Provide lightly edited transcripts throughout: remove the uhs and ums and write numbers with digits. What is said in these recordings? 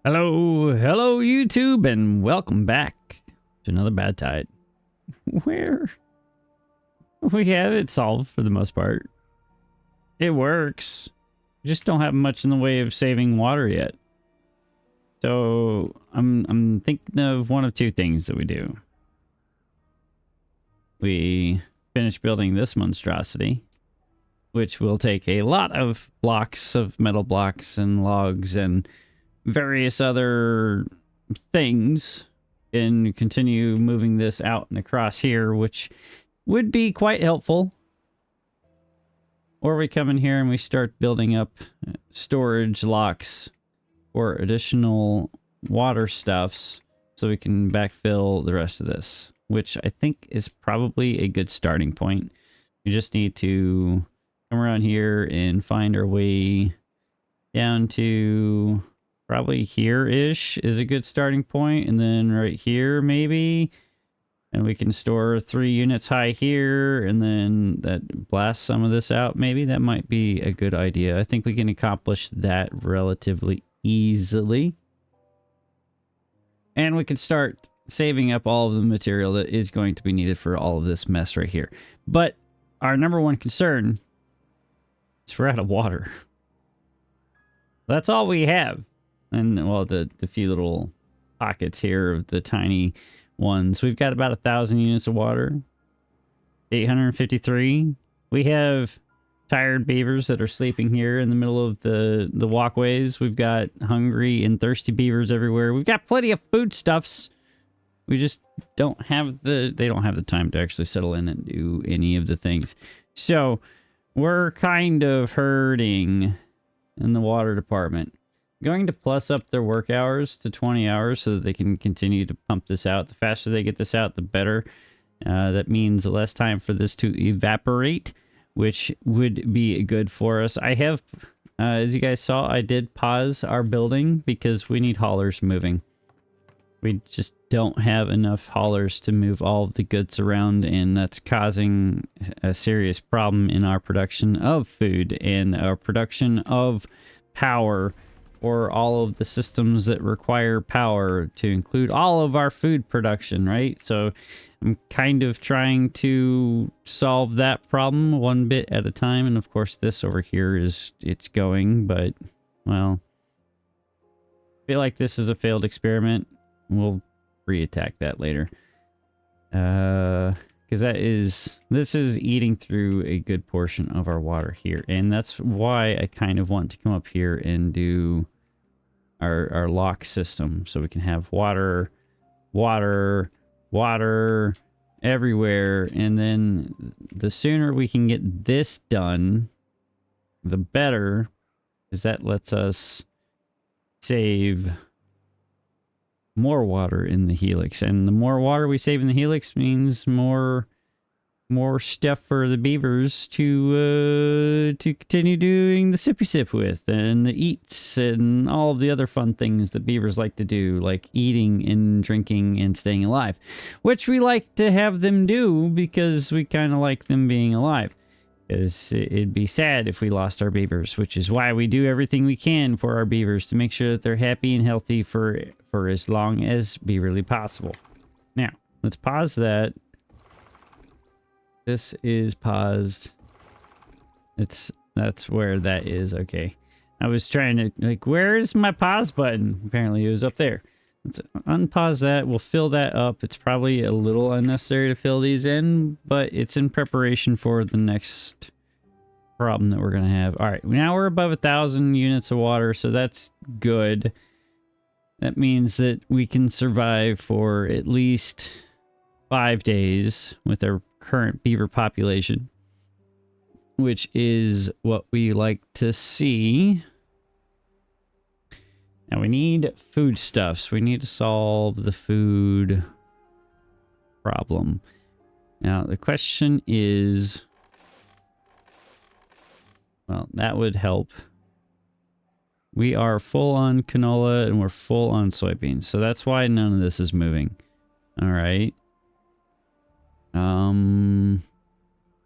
Hello YouTube, and welcome back to another Bad Tide, where we have it solved for the most part. It works. We just don't have much in the way of saving water yet. So I'm thinking of one of two things that we do. We finish building this monstrosity, which will take a lot of blocks of metal blocks and logs and various other things, and continue moving this out and across here, which would be quite helpful. Or we come in here and we start building up storage locks or additional water stuffs so we can backfill the rest of this, which I think is probably a good starting point. We just need to come around here and find our way down to probably here-ish is a good starting point, and then right here maybe, and we can store 3 units high here, and then that blasts some of this out. Maybe that might be a good idea. I think we can accomplish that relatively easily, and we can start saving up all of the material that is going to be needed for all of this mess right here. But our number one concern is we're out of water. That's all we have. And, well, the few little pockets here of the tiny ones. We've got about 1,000 units of water. 853. We have tired beavers that are sleeping here in the middle of the walkways. We've got hungry and thirsty beavers everywhere. We've got plenty of foodstuffs. We just don't have they don't have the time to actually settle in and do any of the things. So we're kind of hurting in the water department. Going to plus up their work hours to 20 hours so that they can continue to pump this out. The faster they get this out, the better. That means less time for this to evaporate, which would be good for us. I have, as you guys saw, I did pause our building because we need haulers moving. We just don't have enough haulers to move all of the goods around, and that's causing a serious problem in our production of food and our production of power, or all of the systems that require power, to include all of our food production, right? So I'm kind of trying to solve that problem one bit at a time. And of course this over here it's going, but, well, I feel like this is a failed experiment. We'll re-attack that later. Because this is eating through a good portion of our water here. And that's why I kind of want to come up here and do our lock system, so we can have water everywhere. And then the sooner we can get this done, the better, because that lets us save more water in the helix. And the more water we save in the helix means more stuff for the beavers to continue doing the sippy sip with, and the eats, and all of the other fun things that beavers like to do, like eating and drinking and staying alive, which we like to have them do because we kind of like them being alive. Because it'd be sad if we lost our beavers, which is why we do everything we can for our beavers to make sure that they're happy and healthy for as long as beaverly possible. Now, let's pause that. This is paused. That's where that is. Okay. I was trying to, like, where is my pause button? Apparently it was up there. Let's unpause that. We'll fill that up. It's probably a little unnecessary to fill these in, but it's in preparation for the next problem that we're going to have. All right. Now we're above 1,000 units of water, so that's good. That means that we can survive for at least 5 days with our current beaver population, which is what we like to see. Now we need foodstuffs. We need to solve the food problem. Now the question is, well, that would help. We are full on canola and we're full on soybeans, so that's why none of this is moving. All right.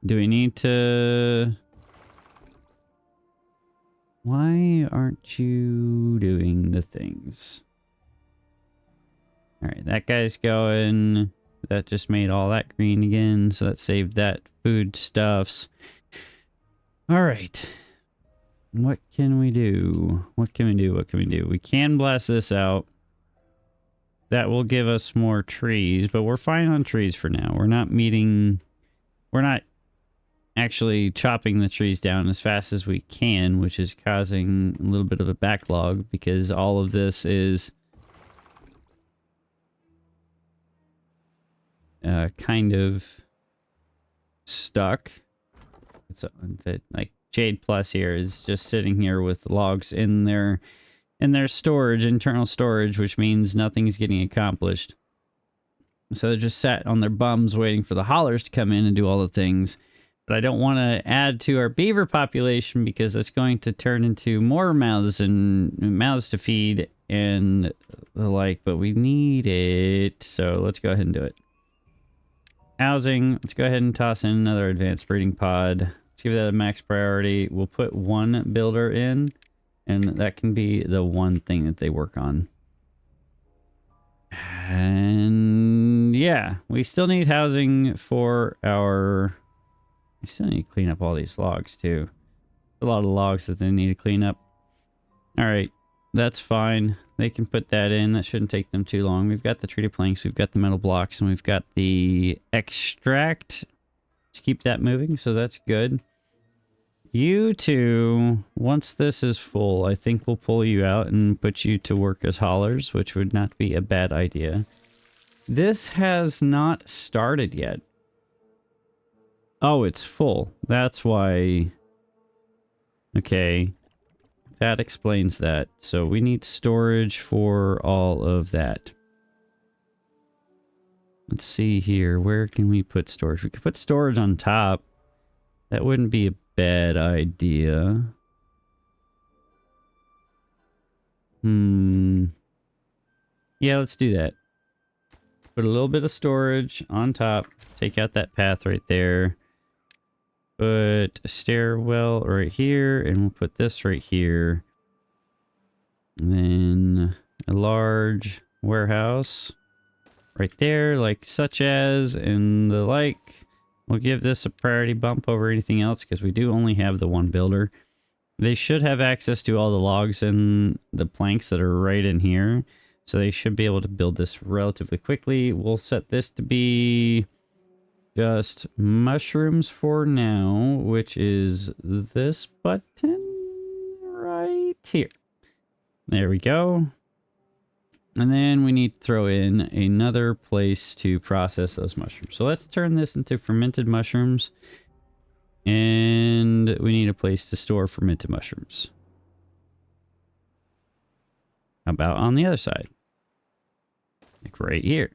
Do we need to... Why aren't you doing the things? All right, that guy's going. That just made all that green again, so that saved that foodstuffs. All right. What can we do? What can we do? What can we do? We can blast this out. That will give us more trees, but we're fine on trees for now. We're not actually chopping the trees down as fast as we can, which is causing a little bit of a backlog because all of this is kind of stuck. It's like Jade Plus here is just sitting here with logs in their storage, internal storage, which means nothing's getting accomplished. So they're just sat on their bums waiting for the haulers to come in and do all the things. But I don't want to add to our beaver population because that's going to turn into more mouths to feed and the like, but we need it. So let's go ahead and do it. Housing, let's go ahead and toss in another advanced breeding pod. Let's give that a max priority. We'll put one builder in, and that can be the one thing that they work on. And yeah, we still need housing for our... We still need to clean up all these logs too. A lot of logs that they need to clean up. All right, that's fine. They can put that in. That shouldn't take them too long. We've got the treated planks, we've got the metal blocks, and we've got the extract. Let's keep that moving, so that's good. You two, once this is full, I think we'll pull you out and put you to work as haulers, which would not be a bad idea. This has not started yet. Oh, it's full. That's why... Okay. That explains that. So we need storage for all of that. Let's see here. Where can we put storage? We could put storage on top. That wouldn't be a bad idea. Yeah, let's do that. Put a little bit of storage on top. Take out that path right there. Put a stairwell right here, and we'll put this right here. And then a large warehouse right there, like such as, and the like. We'll give this a priority bump over anything else because we do only have the one builder. They should have access to all the logs and the planks that are right in here. So they should be able to build this relatively quickly. We'll set this to be just mushrooms for now, which is this button right here. There we go. And then we need to throw in another place to process those mushrooms. So let's turn this into fermented mushrooms. And we need a place to store fermented mushrooms. How about on the other side? Like right here.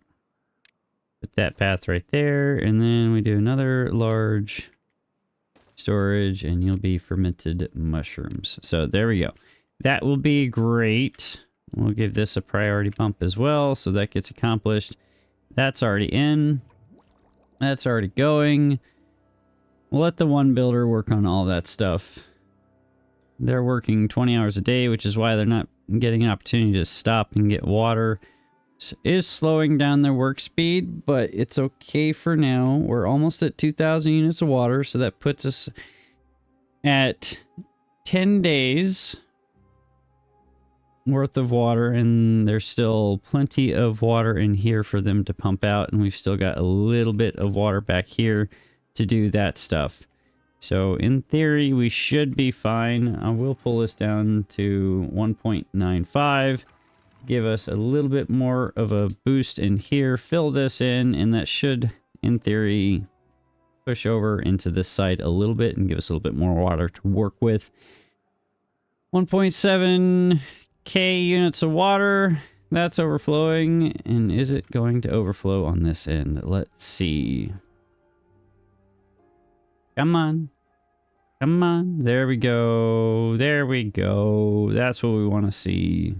Put that path right there. And then we do another large storage and you'll be fermented mushrooms. So there we go. That will be great. We'll give this a priority bump as well, so that gets accomplished. That's already in. That's already going. We'll let the one builder work on all that stuff. They're working 20 hours a day, which is why they're not getting an opportunity to stop and get water. It is slowing down their work speed, but it's okay for now. We're almost at 2,000 units of water, so that puts us at 10 days worth of water, and there's still plenty of water in here for them to pump out, and we've still got a little bit of water back here to do that stuff. So in theory we should be fine. I will pull this down to 1.95, give us a little bit more of a boost in here, fill this in, and that should in theory push over into this side a little bit and give us a little bit more water to work with. 1.7 K units of water, that's overflowing. And is it going to overflow on this end? Let's see. Come on. Come on. There we go. There we go. That's what we want to see.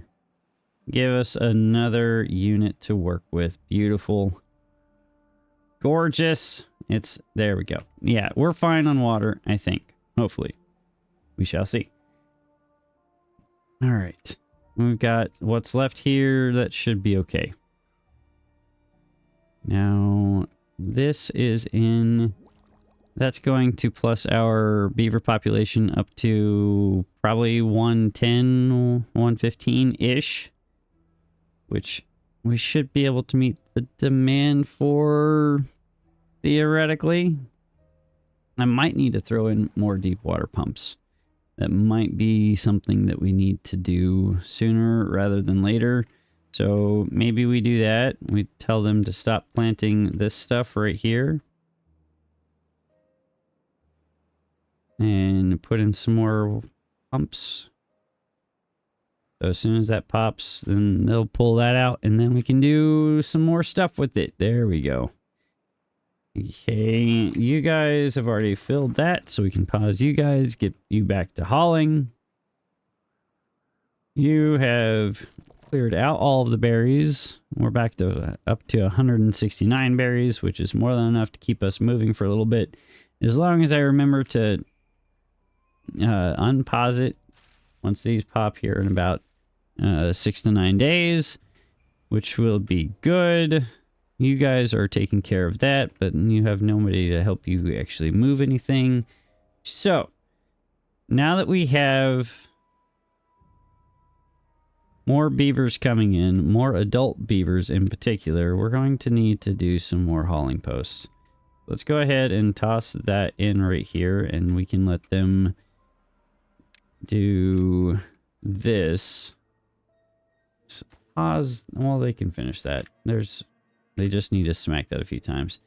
Give us another unit to work with. Beautiful. Gorgeous. There we go. Yeah, we're fine on water, I think. Hopefully. We shall see. All right. We've got what's left here. That should be okay. Now, this is in... That's going to plus our beaver population up to probably 110, 115-ish. Which we should be able to meet the demand for, theoretically. I might need to throw in more deep water pumps. That might be something that we need to do sooner rather than later. So maybe we do that. We tell them to stop planting this stuff right here. And put in some more pumps. So as soon as that pops, then they'll pull that out, and then we can do some more stuff with it. There we go. Okay, you guys have already filled that, so we can pause you guys, get you back to hauling. You have cleared out all of the berries. We're back to up to 169 berries, which is more than enough to keep us moving for a little bit. As long as I remember to unpause it once these pop here in about 6 to 9 days, which will be good. You guys are taking care of that, but you have nobody to help you actually move anything. So, now that we have more beavers coming in, more adult beavers in particular, we're going to need to do some more hauling posts. Let's go ahead and toss that in right here, and we can let them do this. Pause. Well, they can finish that. They just need to smack that a few times.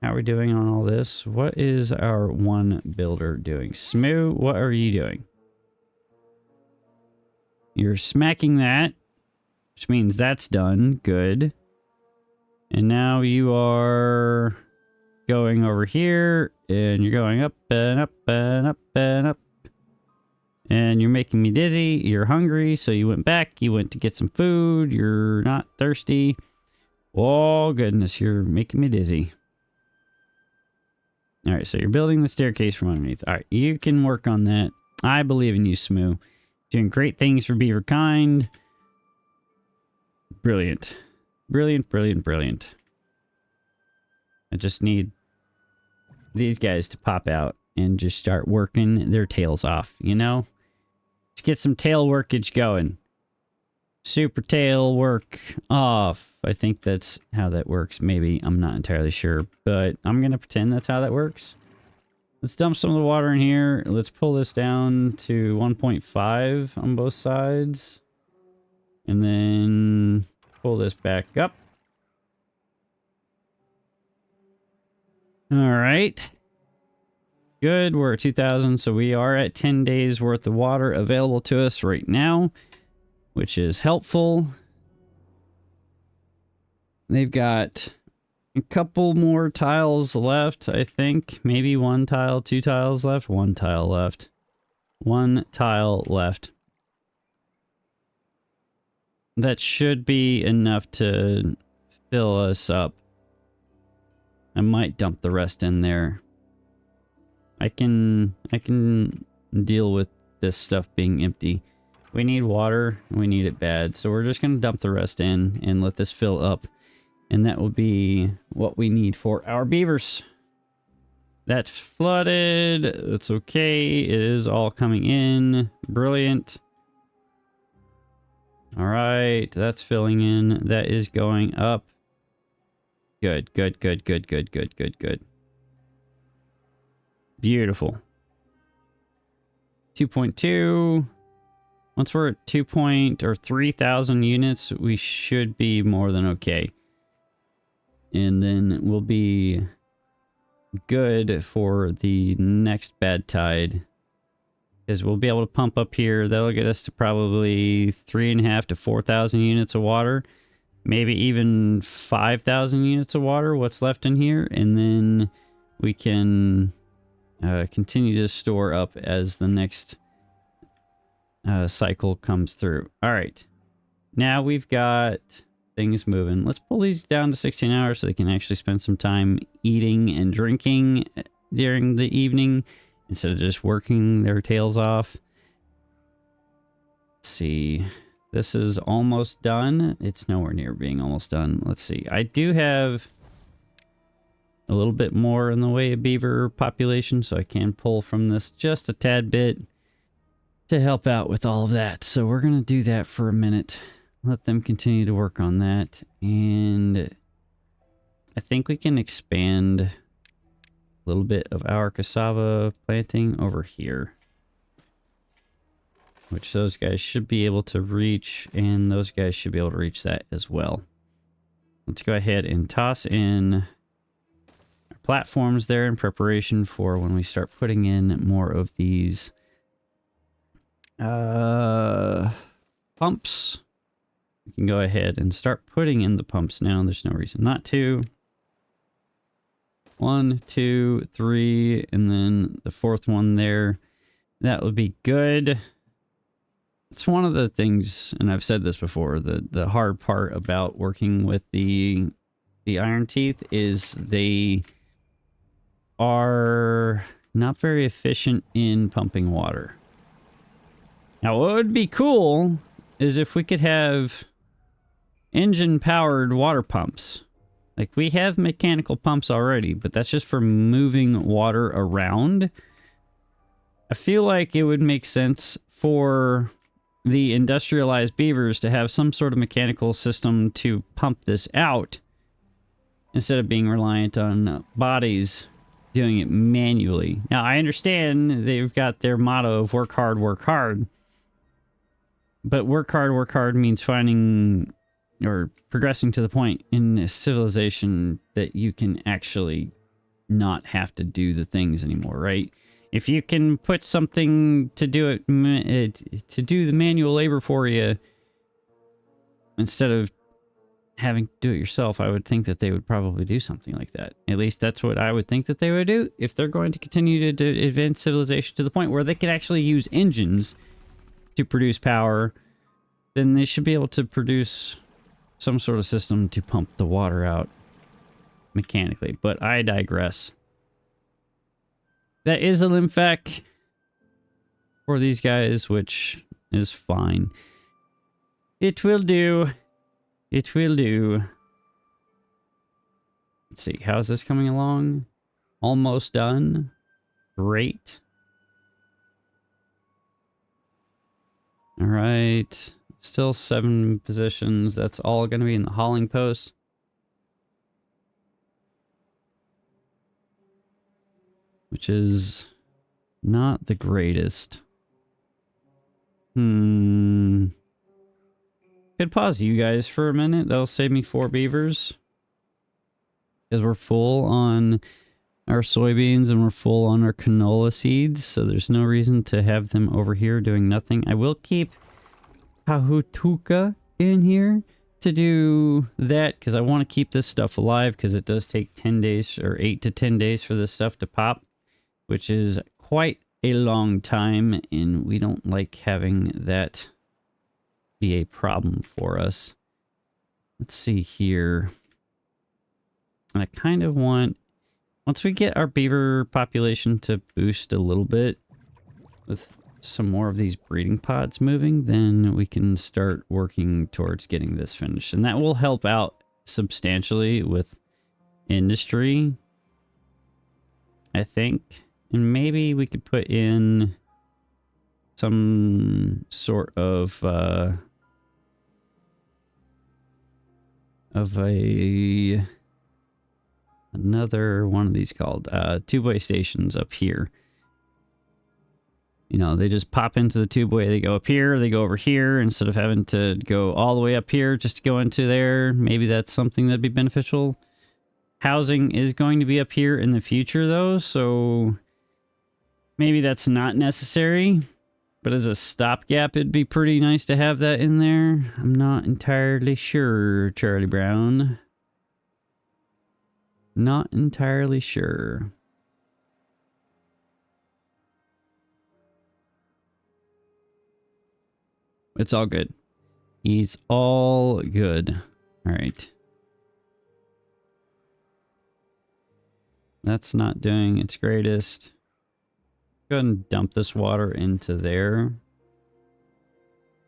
How are we doing on all this? What is our one builder doing? Smoo, what are you doing? You're smacking that, which means that's done. Good. And now you are going over here, and you're going up and up and up and up. And you're making me dizzy. You're hungry, so you went back. You went to get some food. You're not thirsty. Oh, goodness, you're making me dizzy. All right, so you're building the staircase from underneath. All right, you can work on that. I believe in you, Smoo. Doing great things for beaver kind. Brilliant. Brilliant, brilliant, brilliant. I just need these guys to pop out and just start working their tails off, you know? Let's get some tail workage going. Super tail work off. I think that's how that works. Maybe. I'm not entirely sure. But I'm going to pretend that's how that works. Let's dump some of the water in here. Let's pull this down to 1.5 on both sides. And then pull this back up. All right. Good. We're at 2,000. So we are at 10 days worth of water available to us right now, which is helpful. They've got a couple more tiles left, I think. Maybe one tile, two tiles left. One tile left. One tile left. That should be enough to fill us up. I might dump the rest in there. I can deal with this stuff being empty. We need water. We need it bad. So we're just going to dump the rest in and let this fill up. And that will be what we need for our beavers. That's flooded. That's okay. It is all coming in. Brilliant. All right. That's filling in. That is going up. Good, good, good, good, good, good, good, good. Beautiful. 2.2. Once we're at 3,000 units, we should be more than okay. And then we'll be good for the next bad tide. Because we'll be able to pump up here. That'll get us to probably 3,500 to 4,000 units of water. Maybe even 5,000 units of water, what's left in here. And then we can continue to store up as the next cycle comes through. All right. Now we've got things moving. Let's pull these down to 16 hours so they can actually spend some time eating and drinking during the evening instead of just working their tails off. Let's see. This is almost done. It's nowhere near being almost done. Let's see. I do have a little bit more in the way of beaver population, so I can pull from this just a tad bit to help out with all of that. So we're going to do that for a minute. Let them continue to work on that. And I think we can expand a little bit of our cassava planting over here, which those guys should be able to reach, and those guys should be able to reach that as well. Let's go ahead and toss in our platforms there in preparation for when we start putting in more of these pumps. We can go ahead and start putting in the pumps now. There's no reason not to. 1, 2, 3, and then the fourth one there. That would be good. It's one of the things, and I've said this before, the hard part about working with the iron teeth is they are not very efficient in pumping water. Now, what would be cool is if we could have engine-powered water pumps. Like, we have mechanical pumps already, but that's just for moving water around. I feel like it would make sense for the industrialized beavers to have some sort of mechanical system to pump this out instead of being reliant on bodies doing it manually. Now, I understand they've got their motto of work hard, but work hard means finding or progressing to the point in a civilization that you can actually not have to do the things anymore, right? If you can put something to do it, to do the manual labor for you, instead of having to do it yourself, I would think that they would probably do something like that. At least that's what I would think that they would do. If they're going to continue to advance civilization to the point where they can actually use engines to produce power, then they should be able to produce some sort of system to pump the water out mechanically. But I digress. That is a lymphac for these guys, which is fine. It will do. It will do. Let's see. How's this coming along? Almost done. Great. All right. Still 7 positions. That's all going to be in the hauling post. Which is not the greatest. Could pause you guys for a minute. That'll save me 4 beavers. Because we're full on our soybeans and we're full on our canola seeds. So there's no reason to have them over here doing nothing. I will keep Pahutuka in here to do that because I want to keep this stuff alive because it does take 10 days or 8 to 10 days for this stuff to pop, which is quite a long time, and we don't like having that be a problem for us. Let's see here. I kind of want, once we get our beaver population to boost a little bit with some more of these breeding pods moving, then we can start working towards getting this finished. And that will help out substantially with industry, I think. And maybe we could put in some sort of another one of these called tubeway stations up here. You know, they just pop into the tubeway, they go up here, they go over here, instead of having to go all the way up here just to go into there. Maybe that's something that'd be beneficial. Housing is going to be up here in the future, though, so maybe that's not necessary. But as a stopgap, it'd be pretty nice to have that in there. I'm not entirely sure, Charlie Brown. Not entirely sure. It's all good. It's all good. All right. That's not doing its greatest. Go ahead and dump this water into there.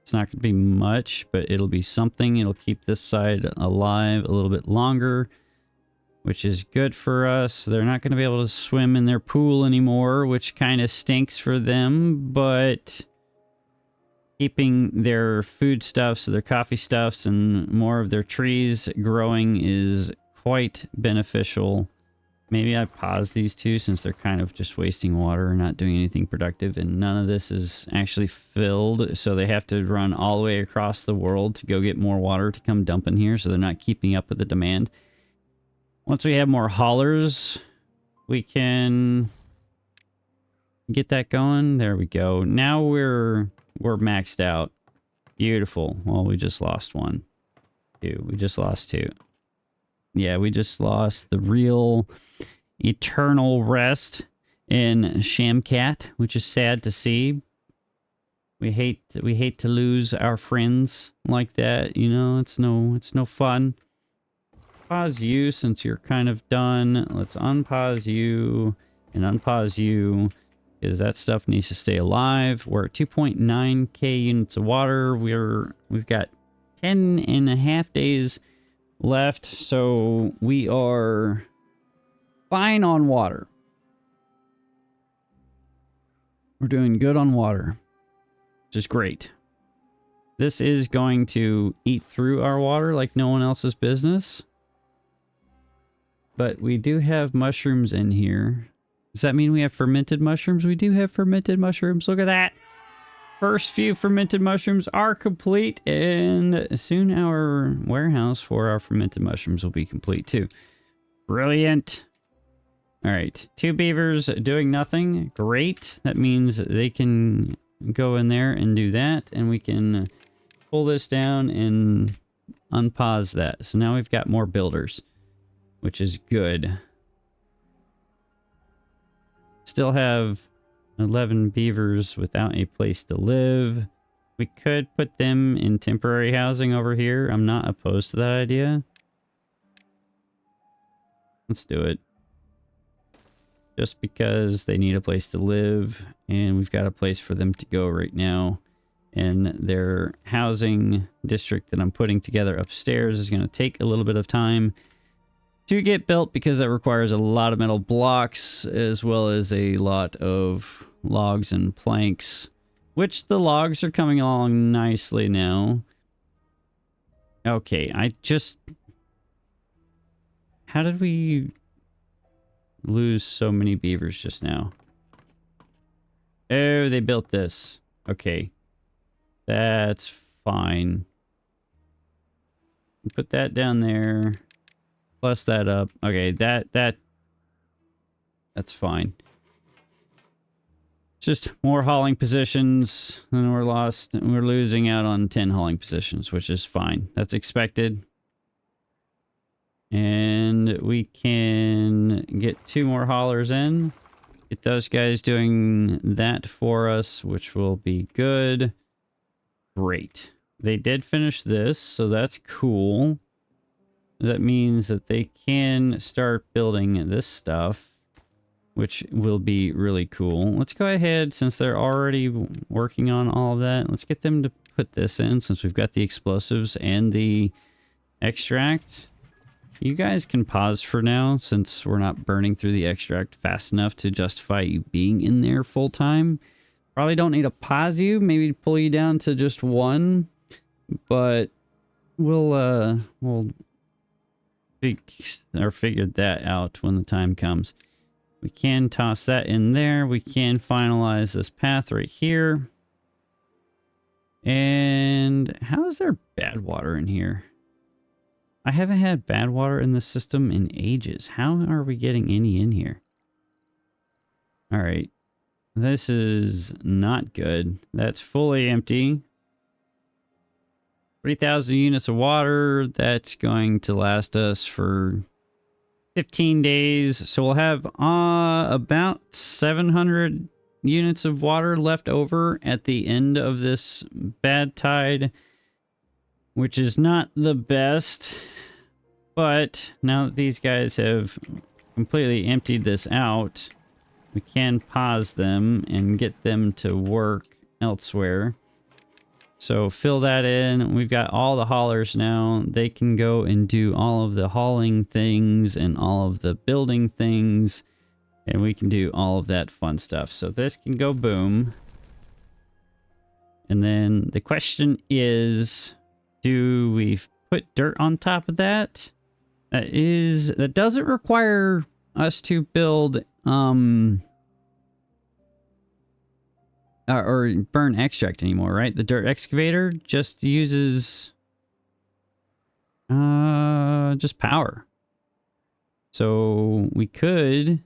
It's not going to be much, but it'll be something. It'll keep this side alive a little bit longer, which is good for us. They're not going to be able to swim in their pool anymore, which kind of stinks for them, but keeping their foodstuffs, their coffee stuffs, and more of their trees growing is quite beneficial. Maybe I pause these two since they're kind of just wasting water and not doing anything productive, and none of this is actually filled, so they have to run all the way across the world to go get more water to come dump in here, so they're not keeping up with the demand. Once we have more haulers, we can get that going. There we go. Now we're maxed out. Beautiful. Well, we just lost one. We just lost two. Yeah, we just lost the real eternal rest in Shamcat, which is sad to see. We hate to lose our friends like that, you know. It's no fun. Pause you since you're kind of done. Let's unpause you and unpause you because that stuff needs to stay alive. We're at 2.9k units of water. We've got 10.5 days left, so we are fine on water. We're doing good on water, which is great. This is going to eat through our water like no one else's business. But we do have mushrooms in here. Does that mean we have fermented mushrooms? We do have fermented mushrooms. Look at that. First few fermented mushrooms are complete, and soon our warehouse for our fermented mushrooms will be complete too. Brilliant. All right, 2 beavers doing nothing. Great. That means they can go in there and do that, and we can pull this down and unpause that. So now we've got more builders, which is good. Still have 11 beavers without a place to live. We could put them in temporary housing over here. I'm not opposed to that idea. Let's do it. Just because they need a place to live, and we've got a place for them to go right now. And their housing district that I'm putting together upstairs is going to take a little bit of time to get built because that requires a lot of metal blocks as well as a lot of logs and planks, which the logs are coming along nicely now. Okay, how did we lose so many beavers just now? Oh, they built this. Okay, that's fine. Put that down there. Plus that up. Okay, that's fine. Just more hauling positions, and we're losing out on 10 hauling positions, which is fine. That's expected. And we can get 2 more haulers in. Get those guys doing that for us, which will be good. Great. They did finish this, so that's cool. That means that they can start building this stuff, which will be really cool. Let's go ahead, since they're already working on all of that, let's get them to put this in, since we've got the explosives and the extract. You guys can pause for now, since we're not burning through the extract fast enough to justify you being in there full time. Probably don't need to pause you, maybe pull you down to just 1, but we'll figure that out when the time comes. We can toss that in there. We can finalize this path right here. And how is there bad water in here? I haven't had bad water in this system in ages. How are we getting any in here? All right. This is not good. That's fully empty. 3,000 units of water. That's going to last us for 15 days. So we'll have about 700 units of water left over at the end of this bad tide, which is not the best. But now that these guys have completely emptied this out, we can pause them and get them to work elsewhere. So fill that in. We've got all the haulers now. They can go and do all of the hauling things and all of the building things. And we can do all of that fun stuff. So this can go boom. And then the question is, do we put dirt on top of that? That doesn't require us to build or burn extract anymore, right? The dirt excavator just uses just power. So we could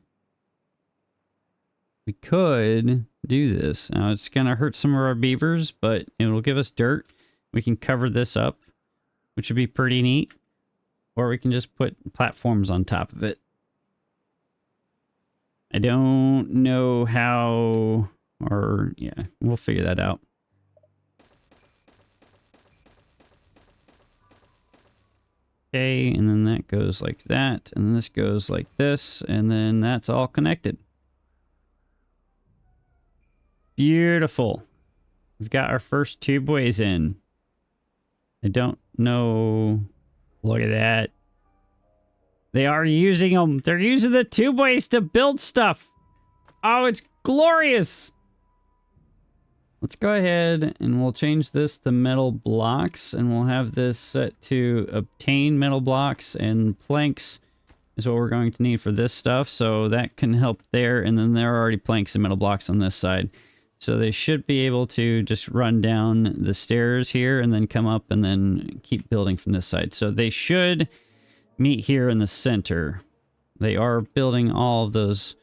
do this. Now it's gonna hurt some of our beavers, but it'll give us dirt. We can cover this up, which would be pretty neat. Or we can just put platforms on top of it. I don't know how, or yeah, we'll figure that out. Okay, and then that goes like that, and this goes like this, and then that's all connected. Beautiful. We've got our first tubeways in. I don't know. Look at that. They are using them. They're using the tubeways to build stuff. Oh, it's glorious. Let's go ahead and we'll change this to metal blocks, and we'll have this set to obtain metal blocks, and planks is what we're going to need for this stuff. So that can help there. And then there are already planks and metal blocks on this side. So they should be able to just run down the stairs here and then come up and then keep building from this side. So they should meet here in the center. They are building all of those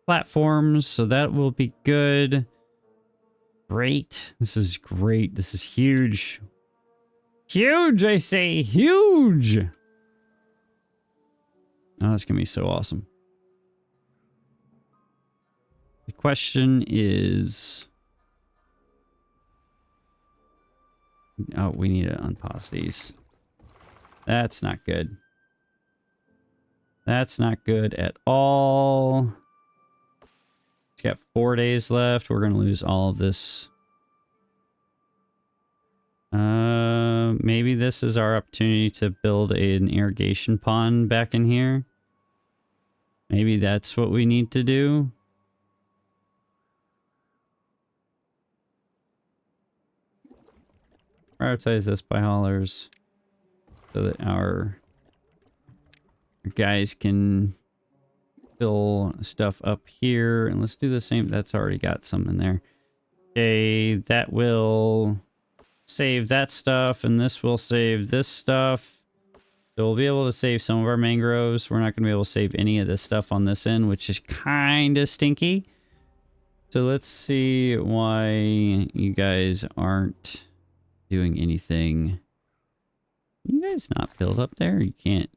platforms, so that will be good. Great. This is great. This is huge. Huge, I say. Huge. Oh, that's going to be so awesome. The question is... Oh, we need to unpause these. That's not good. That's not good at all. It's got 4 days left. We're going to lose all of this. Maybe this is our opportunity to build an irrigation pond back in here. Maybe that's what we need to do. Prioritize this by haulers so that our guys can fill stuff up here. And let's do the same. That's already got some in there. Okay, that will save that stuff, and this will save this stuff. So we'll be able to save some of our mangroves. We're not going to be able to save any of this stuff on this end, which is kind of stinky. So let's see why you guys aren't doing anything. You guys not build up there? You can't.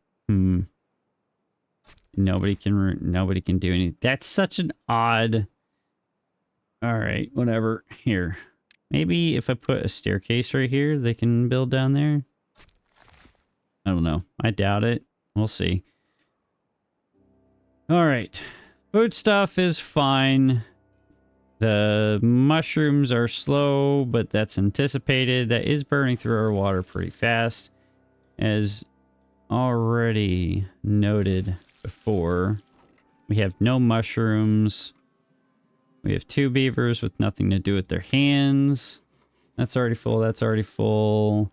Nobody can do anything. That's such an odd. All right, whatever. Here, maybe if I put a staircase right here, they can build down there. I don't know. I doubt it. We'll see. All right, food stuff is fine. The mushrooms are slow, but that's anticipated. That is burning through our water pretty fast, as already noted before. We have no mushrooms. We have 2 beavers with nothing to do with their hands. That's already full. That's already full.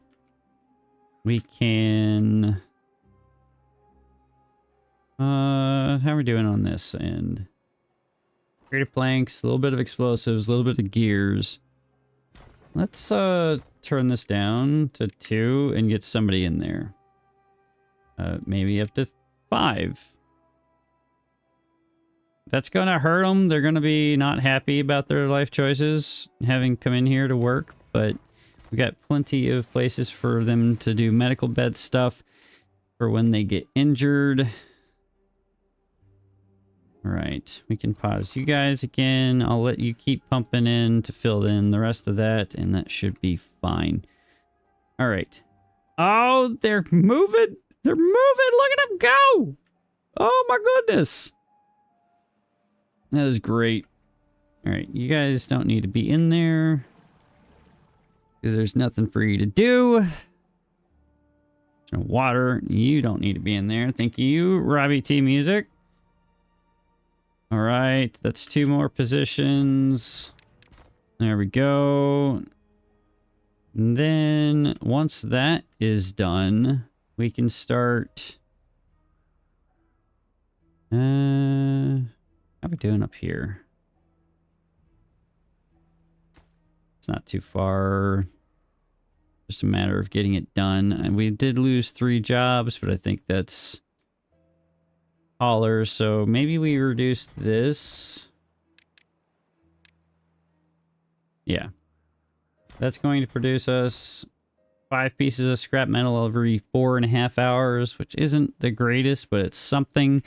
We can... how are we doing on this end? Creative planks, a little bit of explosives, a little bit of gears. Let's turn this down to 2 and get somebody in there. Maybe up to 5. That's going to hurt them. They're going to be not happy about their life choices, having come in here to work. But we got plenty of places for them to do medical bed stuff for when they get injured. All right, we can pause you guys again. I'll let you keep pumping in to fill in the rest of that, and that should be fine. All right. Oh, they're moving. They're moving. Look at them go. Oh, my goodness. That is great. All right, you guys don't need to be in there. Because there's nothing for you to do. There's no water. You don't need to be in there. Thank you, Robbie T Music. All right, that's 2 more positions. There we go. And then once that is done, we can start. How are we doing up here? It's not too far. Just a matter of getting it done. And we did lose 3 jobs, but I think that's haulers. So maybe we reduce this. Yeah. That's going to produce us 5 pieces of scrap metal every 4.5 hours, which isn't the greatest, but it's something.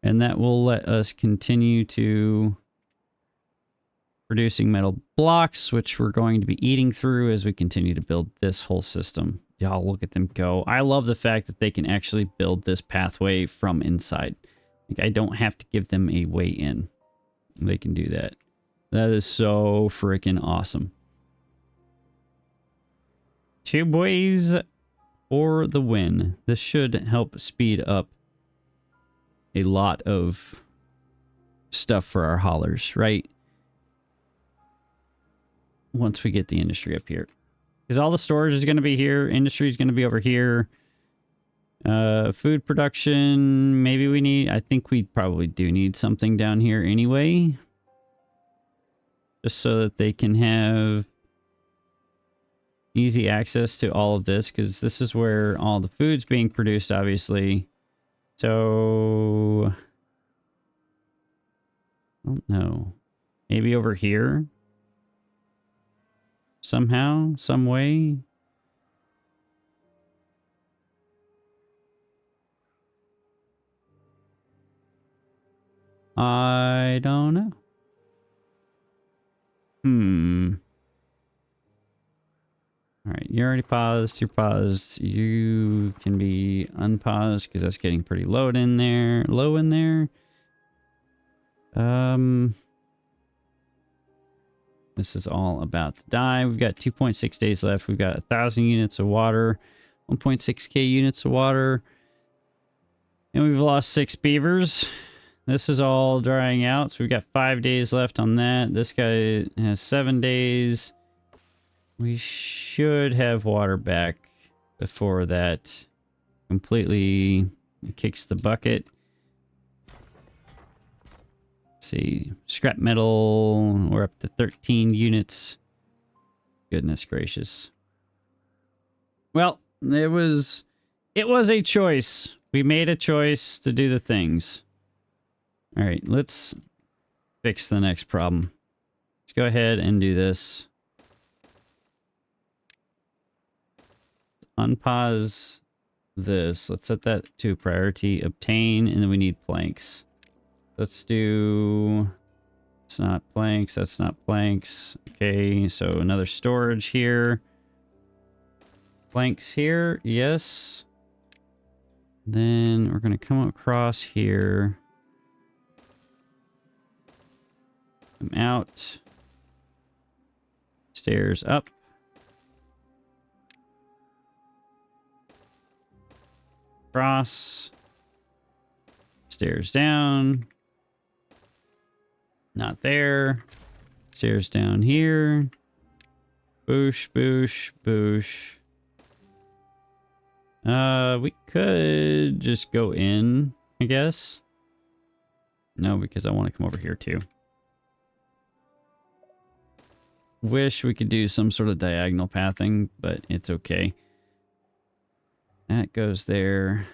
And that will let us continue to producing metal blocks, which we're going to be eating through as we continue to build this whole system. Y'all, look at them go. I love the fact that they can actually build this pathway from inside. Like, I don't have to give them a way in. They can do that. That is so freaking awesome. Tubeways for the win. This should help speed up a lot of stuff for our haulers, right? Once we get the industry up here. Because all the storage is going to be here. Industry is going to be over here. Food production, maybe we need... I think we probably do need something down here anyway. Just so that they can have easy access to all of this. Because this is where all the food's being produced, obviously. So... I don't know. Maybe over here? Somehow? Some way? I don't know. Alright, you already paused. You're paused. You can be unpaused because that's getting pretty low in there. This is all about to die. We've got 2.6 days left. We've got 1,000 units of water, 1.6k units of water. And we've lost 6 beavers. This is all drying out. So we've got 5 days left on that. This guy has 7 days. We should have water back before that completely kicks the bucket. Let's see, scrap metal, we're up to 13 units. Goodness gracious. Well, it was a choice. We made a choice to do the things. All right, let's fix the next problem. Let's go ahead and do this. Unpause this. Let's set that to priority obtain, and then we need planks. Let's do... It's not planks. That's not planks. Okay, so another storage here. Planks here. Yes. Then we're going to come across here. Come out. Stairs up. Cross. Stairs down. Not there. Stairs down here. Boosh, boosh, boosh. We could just go in, I guess. No, because I want to come over here too. Wish we could do some sort of diagonal pathing, but it's okay. That goes there.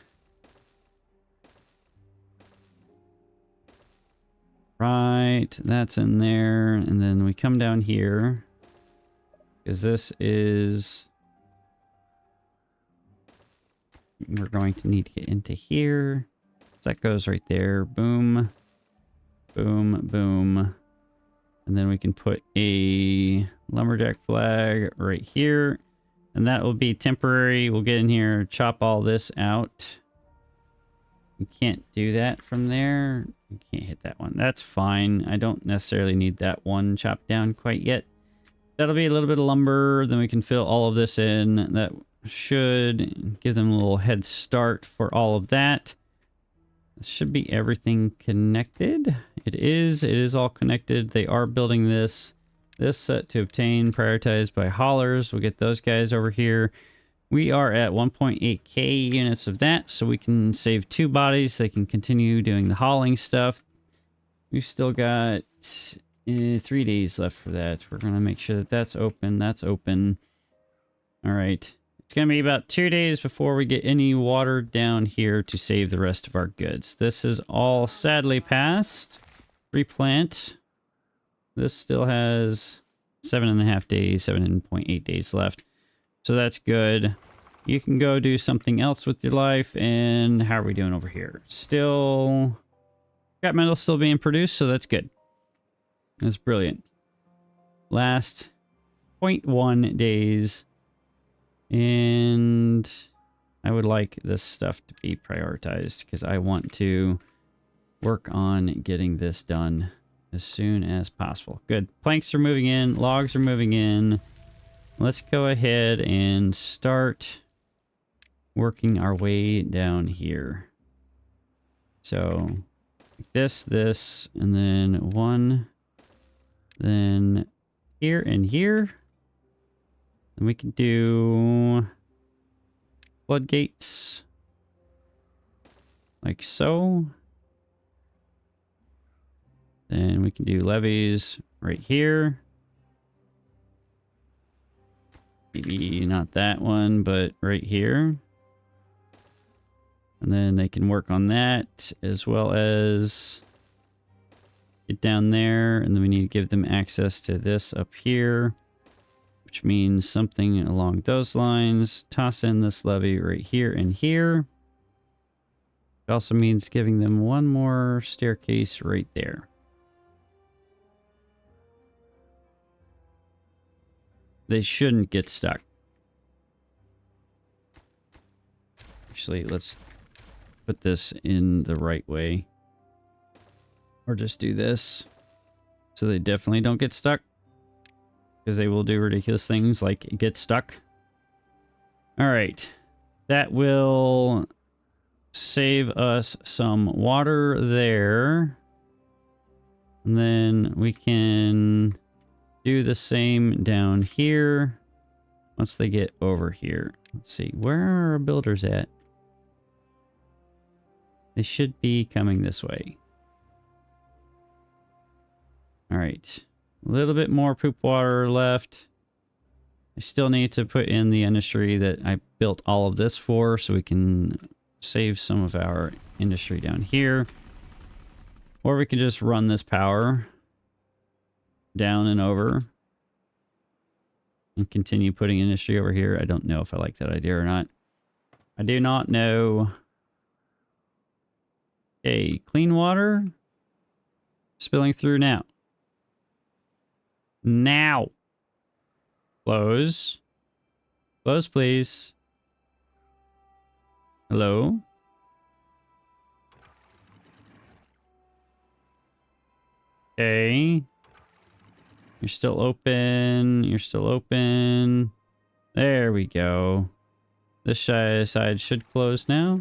Right, that's in there. And then we come down here. Because this is... We're going to need to get into here. So that goes right there. Boom. Boom, boom. And then we can put a lumberjack flag right here. And that will be temporary. We'll get in here, chop all this out. You can't do that from there. You can't hit that one. That's fine. I don't necessarily need that one chopped down quite yet. that'll be a little bit of lumber. Then we can fill all of this in. That should give them a little head start for all of that. This should be everything connected. It is all connected. They are building this set to obtain prioritized by haulers. We'll get those guys over here. We are at 1.8k units of that, so we can save 2 bodies. They can continue doing the hauling stuff. We've still got 3 days left for that. We're going to make sure that that's open. That's open. All right. It's going to be about 2 days before we get any water down here to save the rest of our goods. This is all sadly past. Replant. This still has 7.5 days, 7.8 days left. So that's good. You can go do something else with your life. And how are we doing over here? Still got metal still being produced, so that's good. That's brilliant. Last 0.1 days. And I would like this stuff to be prioritized because I want to work on getting this done as soon as possible. Good. Planks are moving in. Logs are moving in. Let's go ahead and start working our way down here. So this, and then 1, then here and here. And we can do floodgates like so. Then we can do levees right here. Maybe not that one, but right here. And then they can work on that as well as get down there. And then we need to give them access to this up here, which means something along those lines. Toss in this levee right here and here. It also means giving them one more staircase right there. They shouldn't get stuck. Actually, let's put this in the right way. Or just do this. So they definitely don't get stuck. Because they will do ridiculous things like get stuck. Alright. That will save us some water there. And then we can do the same down here once they get over here. Let's see, where are our builders at? They should be coming this way. All right, a little bit more poop water left. I still need to put in the industry that I built all of this for, so we can save some of our industry down here. Or we can just run this power down and over and continue putting industry over here. I don't know if I like that idea or not. I do not know. Okay, clean water spilling through now. Now. Close. Close, please. Hello? Okay. You're still open. You're still open. There we go. This side should close now.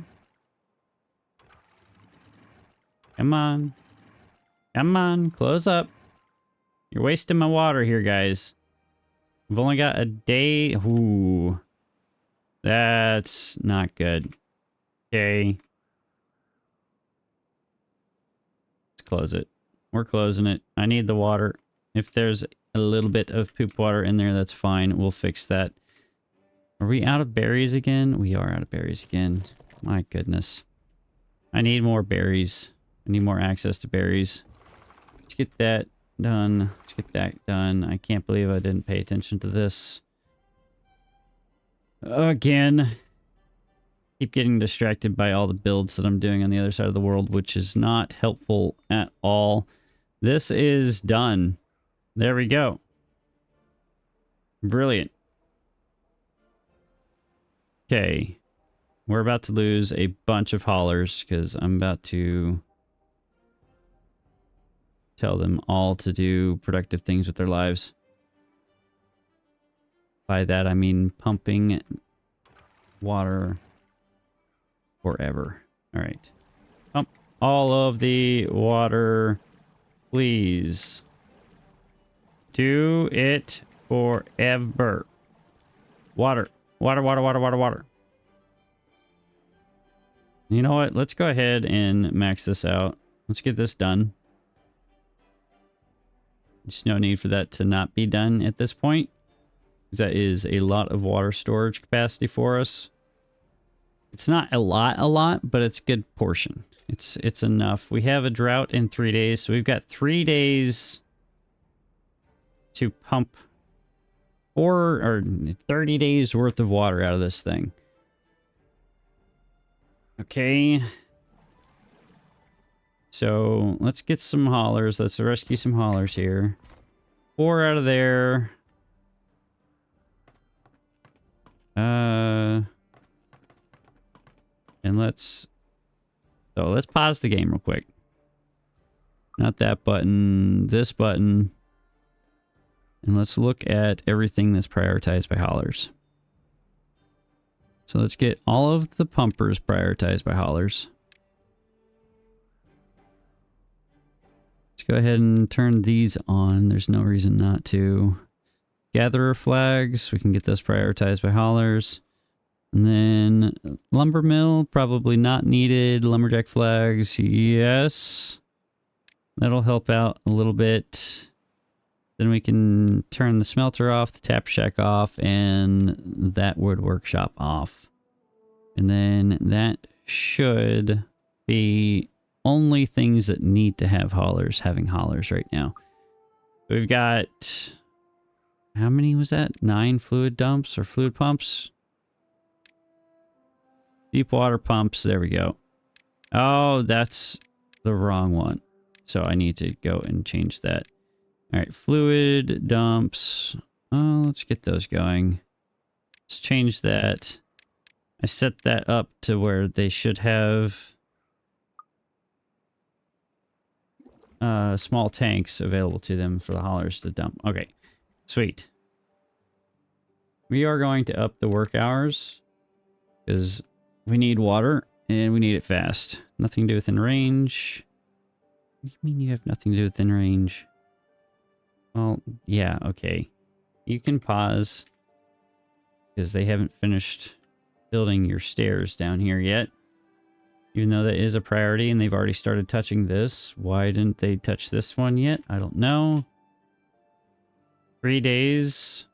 Come on. Come on. Close up. You're wasting my water here, guys. We've only got a day. Ooh. That's not good. Okay. Let's close it. We're closing it. I need the water. If there's a little bit of poop water in there, that's fine. We'll fix that. Are we out of berries again? We are out of berries again. My goodness. I need more berries. I need more access to berries. Let's get that done. Let's get that done. I can't believe I didn't pay attention to this. Again. Keep getting distracted by all the builds that I'm doing on the other side of the world, which is not helpful at all. This is done. There we go. Brilliant. Okay. We're about to lose a bunch of haulers because I'm about to tell them all to do productive things with their lives. By that, I mean pumping water forever. All right. Pump all of the water, please. Do it forever. Water. Water, water, water, water, water. You know what? Let's go ahead and max this out. Let's get this done. There's no need for that to not be done at this point, because that is a lot of water storage capacity for us. It's not a lot, but it's a good portion. It's enough. We have a drought in 3 days, so we've got 3 days to pump 30 days worth of water out of this thing. Okay. So let's get some haulers. Let's rescue some haulers here. 4 out of there. And let's pause the game real quick. Not that button, this button. And let's look at everything that's prioritized by haulers. So let's get all of the pumpers prioritized by haulers. Let's go ahead and turn these on. There's no reason not to. Gatherer flags, we can get those prioritized by haulers. And then lumber mill, probably not needed. Lumberjack flags, yes. That'll help out a little bit. Then we can turn the smelter off, the tap shack off, and that wood workshop off. And then that should be only things that need to have haulers, having haulers right now. We've got, how many was that? 9 fluid dumps or fluid pumps? Deep water pumps, there we go. Oh, that's the wrong one. So I need to go and change that. All right, fluid dumps. Oh, let's get those going. Let's change that. I set that up to where they should have small tanks available to them for the haulers to dump. Okay, sweet. We are going to up the work hours because we need water and we need it fast. Nothing to do within range. What do you mean you have nothing to do within range? Well, yeah, okay. You can pause because they haven't finished building your stairs down here yet. Even though that is a priority and they've already started touching this. Why didn't they touch this one yet? I don't know. 3 days.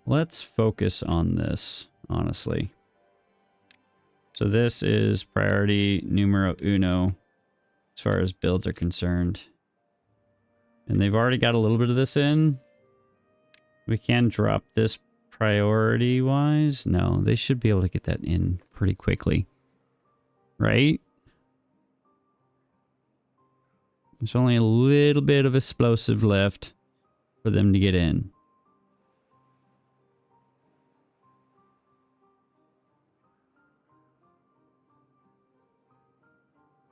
Let's focus on this, honestly. So this is priority numero uno as far as builds are concerned. And they've already got a little bit of this in. We can drop this priority-wise. No, they should be able to get that in pretty quickly. Right? There's only a little bit of explosive left for them to get in.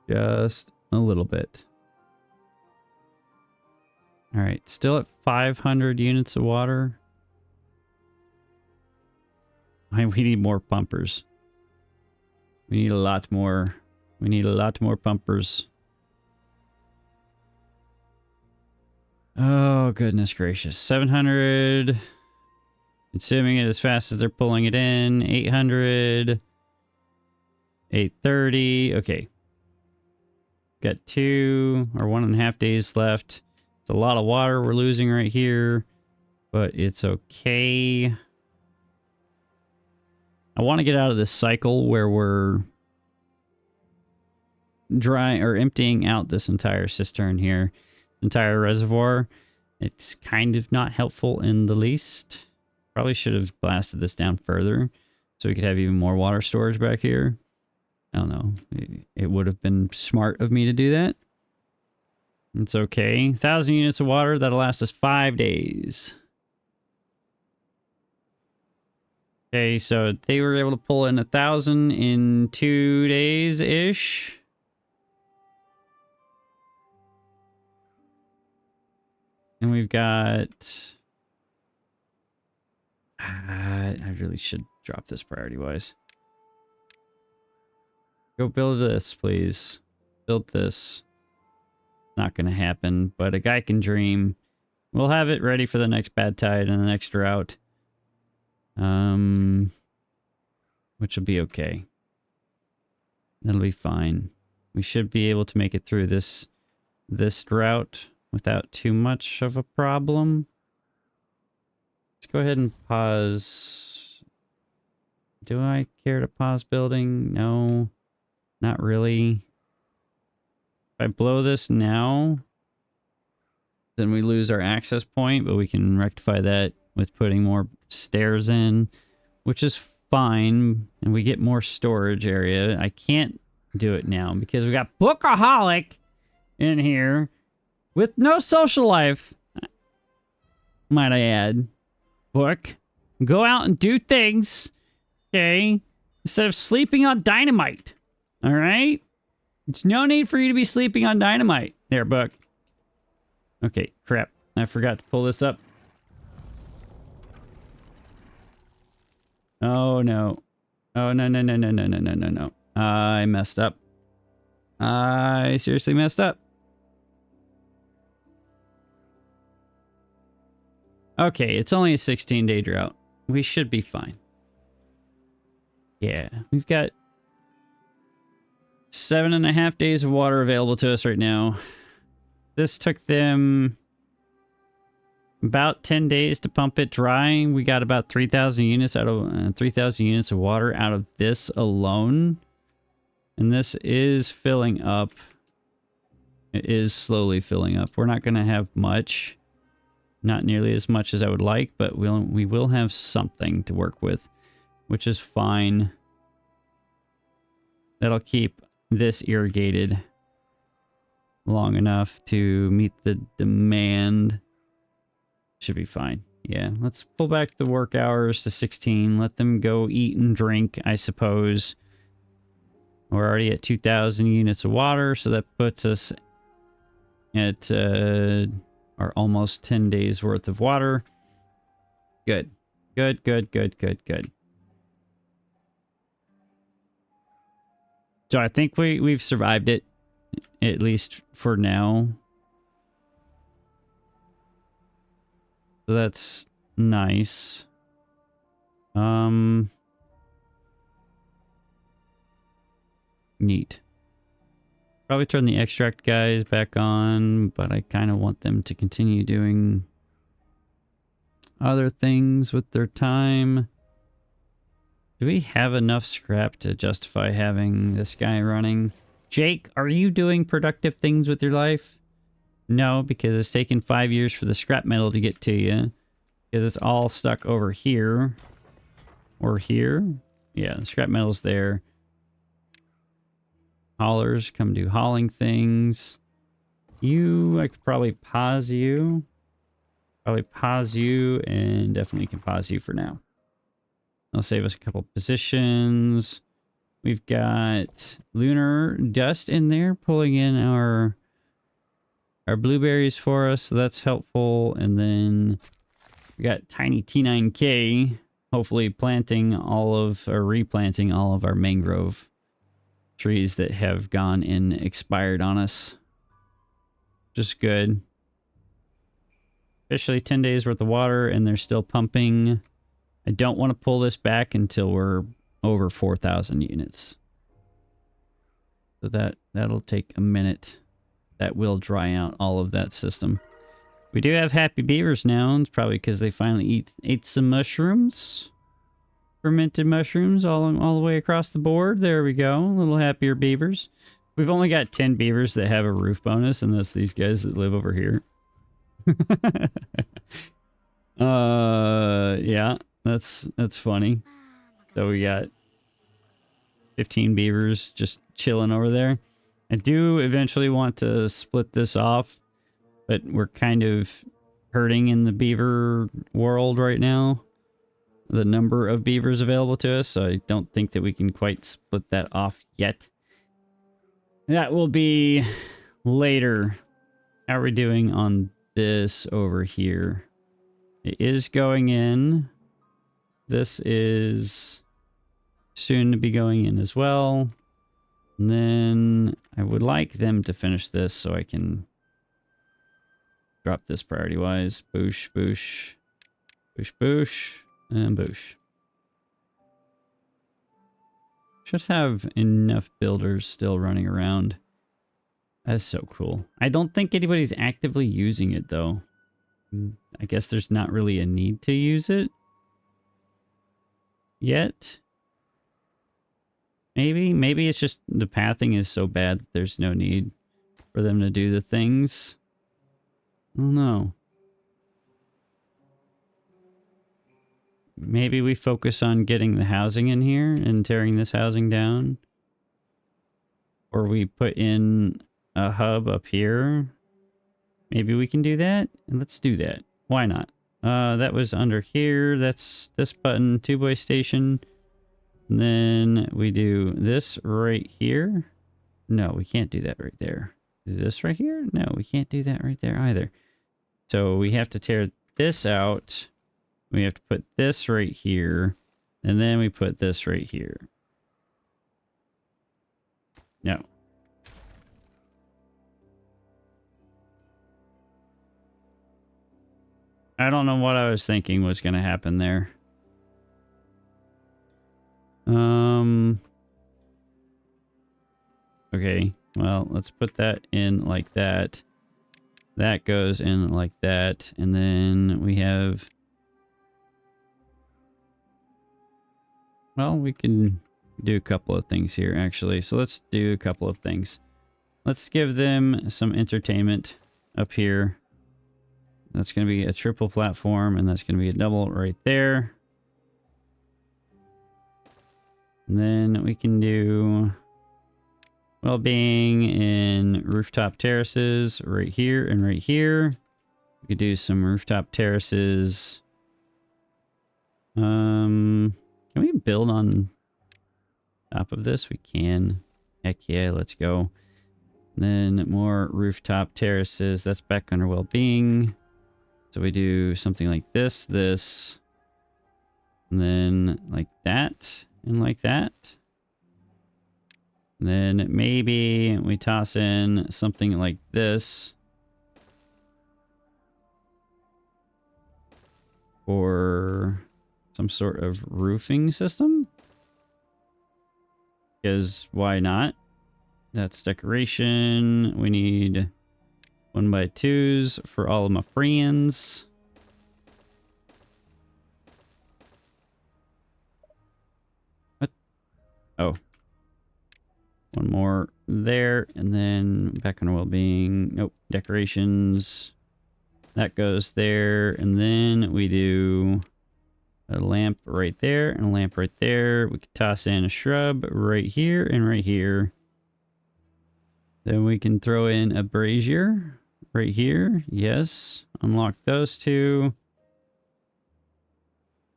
Just a little bit. All right, still at 500 units of water. We need more pumpers. We need a lot more. We need a lot more pumpers. Oh, goodness gracious. 700. Consuming it as fast as they're pulling it in. 800. 830. Okay. Got 2 or 1.5 days left. It's a lot of water we're losing right here, but it's okay. I want to get out of this cycle where we're dry or emptying out this entire cistern here, entire reservoir. It's kind of not helpful in the least. Probably should have blasted this down further so we could have even more water storage back here. I don't know. It would have been smart of me to do that. It's okay. 1,000 units of water. That'll last us 5 days. Okay, so they were able to pull in 1,000 in 2 days-ish. And we've got... I really should drop this priority-wise. Go build this, please. Build this. Not gonna happen, but a guy can dream. We'll have it ready for the next bad tide and the next drought. Which will be okay. That'll be fine. We should be able to make it through this drought without too much of a problem. Let's go ahead and pause. Do I care to pause building? No, not really. If I blow this now, then we lose our access point, but we can rectify that with putting more stairs in, which is fine, and we get more storage area. I can't do it now because we got Bookaholic in here with no social life, might I add. Book, go out and do things, okay, instead of sleeping on dynamite, all right? It's no need for you to be sleeping on dynamite. There, Book. Okay, crap. I forgot to pull this up. Oh, no. Oh, no, no, no, no, no, no, no, no, no. I messed up. I seriously messed up. Okay, it's only a 16-day drought. We should be fine. Yeah, we've got 7.5 days of water available to us right now. This took them about 10 days to pump it dry. We got about 3,000 units out of 3,000 units of water out of this alone, and this is filling up. It is slowly filling up. We're not going to have much. Not nearly as much as I would like, but we will have something to work with, which is fine. That'll keep this irrigated long enough to meet the demand. Should be fine. Yeah, let's pull back the work hours to 16. Let them go eat and drink, I suppose. We're already at 2,000 units of water, so that puts us at... our almost 10 days worth of water. Good. Good, good, good, good, good. So I think we've survived it, at least for now. So that's nice. Neat. Probably turn the extract guys back on, but I kind of want them to continue doing other things with their time. Do we have enough scrap to justify having this guy running? Jake, are you doing productive things with your life? No, because it's taken 5 years for the scrap metal to get to you. Because it's all stuck over here. Or here. Yeah, the scrap metal's there. Haulers, come do hauling things. You, I could probably pause you. Probably pause you, and definitely can pause you for now. That'll save us a couple positions. We've got lunar dust in there, pulling in our blueberries for us, so that's helpful. And then we got tiny T9K, hopefully planting all of, or replanting all of our mangrove trees that have gone and expired on us. Just good. Officially 10 days worth of water, and they're still pumping. I don't want to pull this back until we're over 4,000 units. So that'll take a minute. That will dry out all of that system. We do have happy beavers now. It's probably because they finally ate some mushrooms. Fermented mushrooms all the way across the board. There we go. A little happier beavers. We've only got 10 beavers that have a roof bonus, and that's these guys that live over here. Yeah, that's funny. So we got 15 beavers just chilling over there. I do eventually want to split this off, but we're kind of hurting in the beaver world right now. The number of beavers available to us, so I don't think that we can quite split that off yet. That will be later. How are we doing on this over here. It is going in. This is soon to be going in as well. And then I would like them to finish this so I can drop this priority-wise. Boosh, boosh, boosh, boosh, and boosh. Should have enough builders still running around. That's so cool. I don't think anybody's actively using it, though. I guess there's not really a need to use it yet. Maybe it's just the pathing is so bad that there's no need for them to do the things. I don't know. Maybe we focus on getting the housing in here and tearing this housing down. Or we put in a hub up here. Maybe we can do that. And let's do that. Why not? That was under here. That's this button, tubeway station. And then we do this right here. No, we can't do that right there. Is this right here? No, we can't do that right there either. So we have to tear this out. We have to put this right here. And then we put this right here. No. I don't know what I was thinking was going to happen there. Okay, well, let's put that in like that. That goes in like that. And then we have... Well, we can do a couple of things here, actually. So let's do a couple of things. Let's give them some entertainment up here. That's going to be a triple platform, and that's going to be a double right there. And then we can do well-being in rooftop terraces right here and right here. We could do some rooftop terraces. Can we build on top of this? We can. Heck yeah, let's go. And then more rooftop terraces. That's back under well-being. So we do something like this, and then like that, and like that. And then maybe we toss in something like this. Or some sort of roofing system. Because why not? That's decoration. We need 1x2s for all of my friends. What? Oh. One more there, and then back on well-being. Nope, decorations. That goes there, and then we do a lamp right there, and a lamp right there. We could toss in a shrub right here and right here. Then we can throw in a brazier right here. Yes, unlock those two.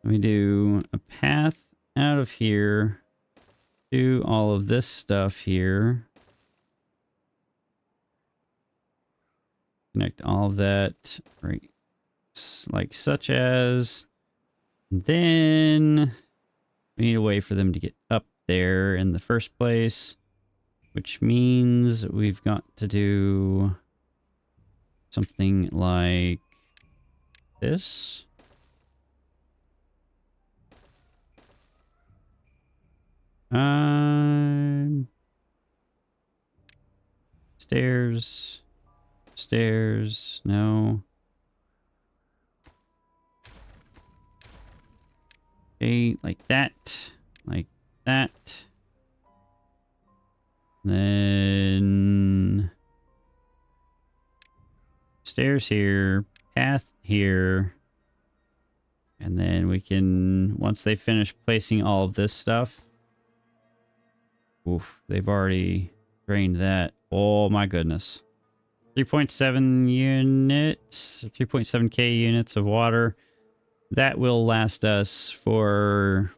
We do a path out of here to all of this stuff here. Connect all of that right, like such as. Then we need a way for them to get up there in the first place, which means we've got to do something like this. Stairs. Stairs. No. Okay, like that. Like that. Then stairs here, path here. And then we can, once they finish placing all of this stuff. Oof, they've already drained that. Oh my goodness. 3.7 units, 3.7k units of water. That will last us for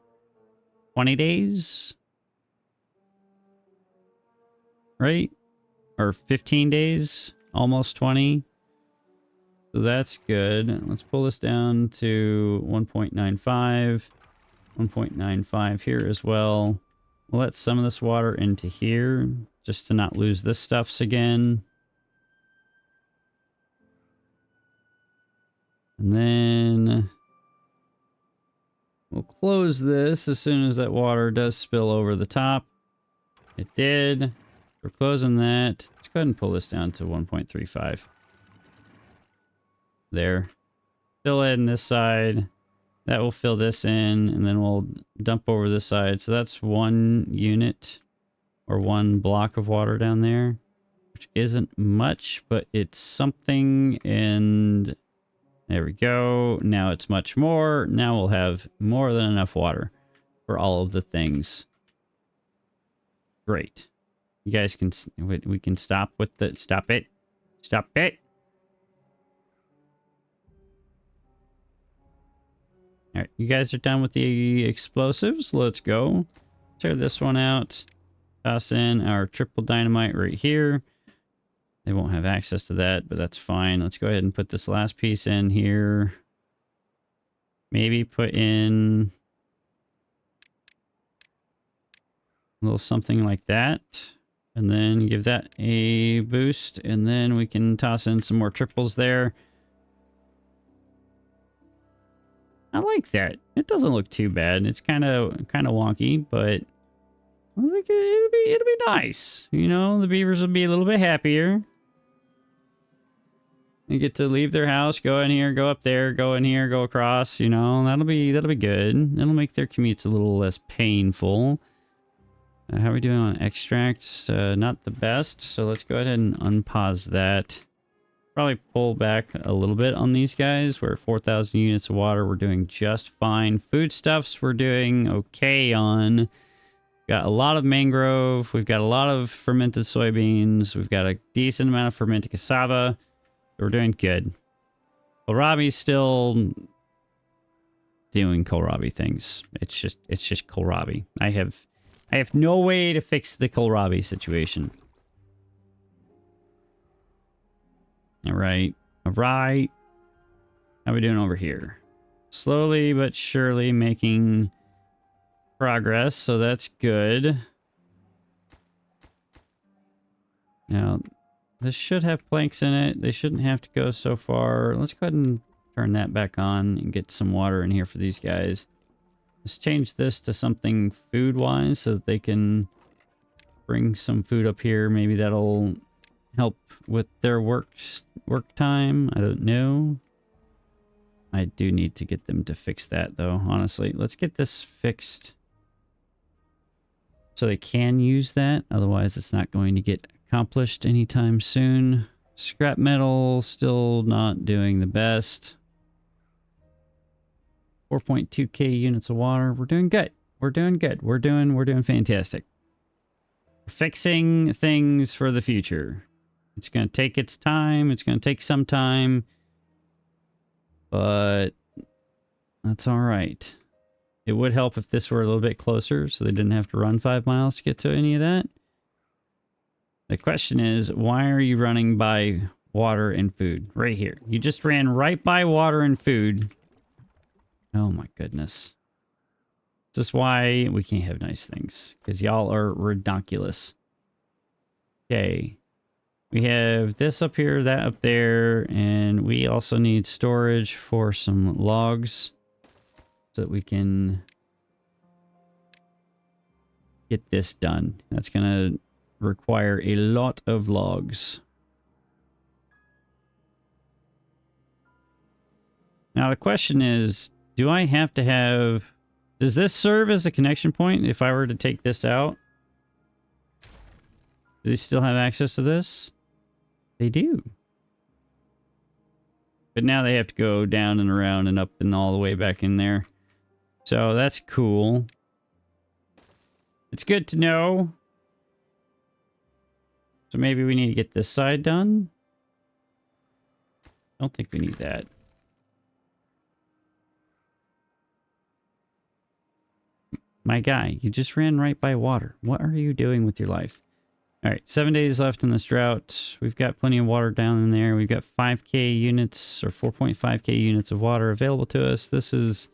20 days. Right? Or 15 days, almost 20. So that's good. Let's pull this down to 1.95. 1.95 here as well. We'll let some of this water into here just to not lose this stuffs again. And then we'll close this as soon as that water does spill over the top. It did. We're closing that. Let's go ahead and pull this down to 1.35. There. Fill in this side. That will fill this in, and then we'll dump over this side. So that's 1 unit or 1 block of water down there, which isn't much, but it's something. And there we go. Now it's much more. Now we'll have more than enough water for all of the things. Great. You guys can, we can stop with the, stop it. Stop it. All right, you guys are done with the explosives. Let's go. Tear this one out. Toss in our triple dynamite right here. They won't have access to that, but that's fine. Let's go ahead and put this last piece in here. Maybe put in a little something like that. And then give that a boost. And then we can toss in some more triples there. I like that. It doesn't look too bad. It's kind of wonky, but I think it'll be nice. You know, the beavers will be a little bit happier. They get to leave their house, go in here, go up there, go in here, go across. You know, that'll be good. It'll make their commutes a little less painful. How are we doing on extracts? Not the best. So let's go ahead and unpause that. Probably pull back a little bit on these guys. We're at 4,000 units of water. We're doing just fine. Foodstuffs we're doing okay on. Got a lot of mangrove. We've got a lot of fermented soybeans. We've got a decent amount of fermented cassava. We're doing good. Kohlrabi's still doing kohlrabi things. It's just kohlrabi. I have no way to fix the kohlrabi situation. All right. How are we doing over here? Slowly but surely making progress, so that's good. Now, this should have planks in it. They shouldn't have to go so far. Let's go ahead and turn that back on and get some water in here for these guys. Let's change this to something food-wise so that they can bring some food up here. Maybe that'll help with their work time. I don't know. I do need to get them to fix that, though, honestly. Let's get this fixed so they can use that. Otherwise, it's not going to get accomplished anytime soon. Scrap metal, still not doing the best. 4.2k units of water. We're doing good. We're doing good. We're doing fantastic. We're fixing things for the future. It's going to take its time. It's going to take some time. But that's all right. It would help if this were a little bit closer so they didn't have to run 5 miles to get to any of that. The question is, why are you running by water and food? Right here. You just ran right by water and food. Oh my goodness. This is why we can't have nice things. Because y'all are ridiculous. Okay. We have this up here, that up there, and we also need storage for some logs so that we can get this done. That's going to require a lot of logs. Now the question is, do I have to have... Does this serve as a connection point if I were to take this out? Do they still have access to this? They do. But now they have to go down and around and up and all the way back in there. So that's cool. It's good to know. So maybe we need to get this side done. I don't think we need that. My guy, you just ran right by water. What are you doing with your life? All right, 7 days left in this drought. We've got plenty of water down in there. We've got 5K units or 4.5K units of water available to us. This is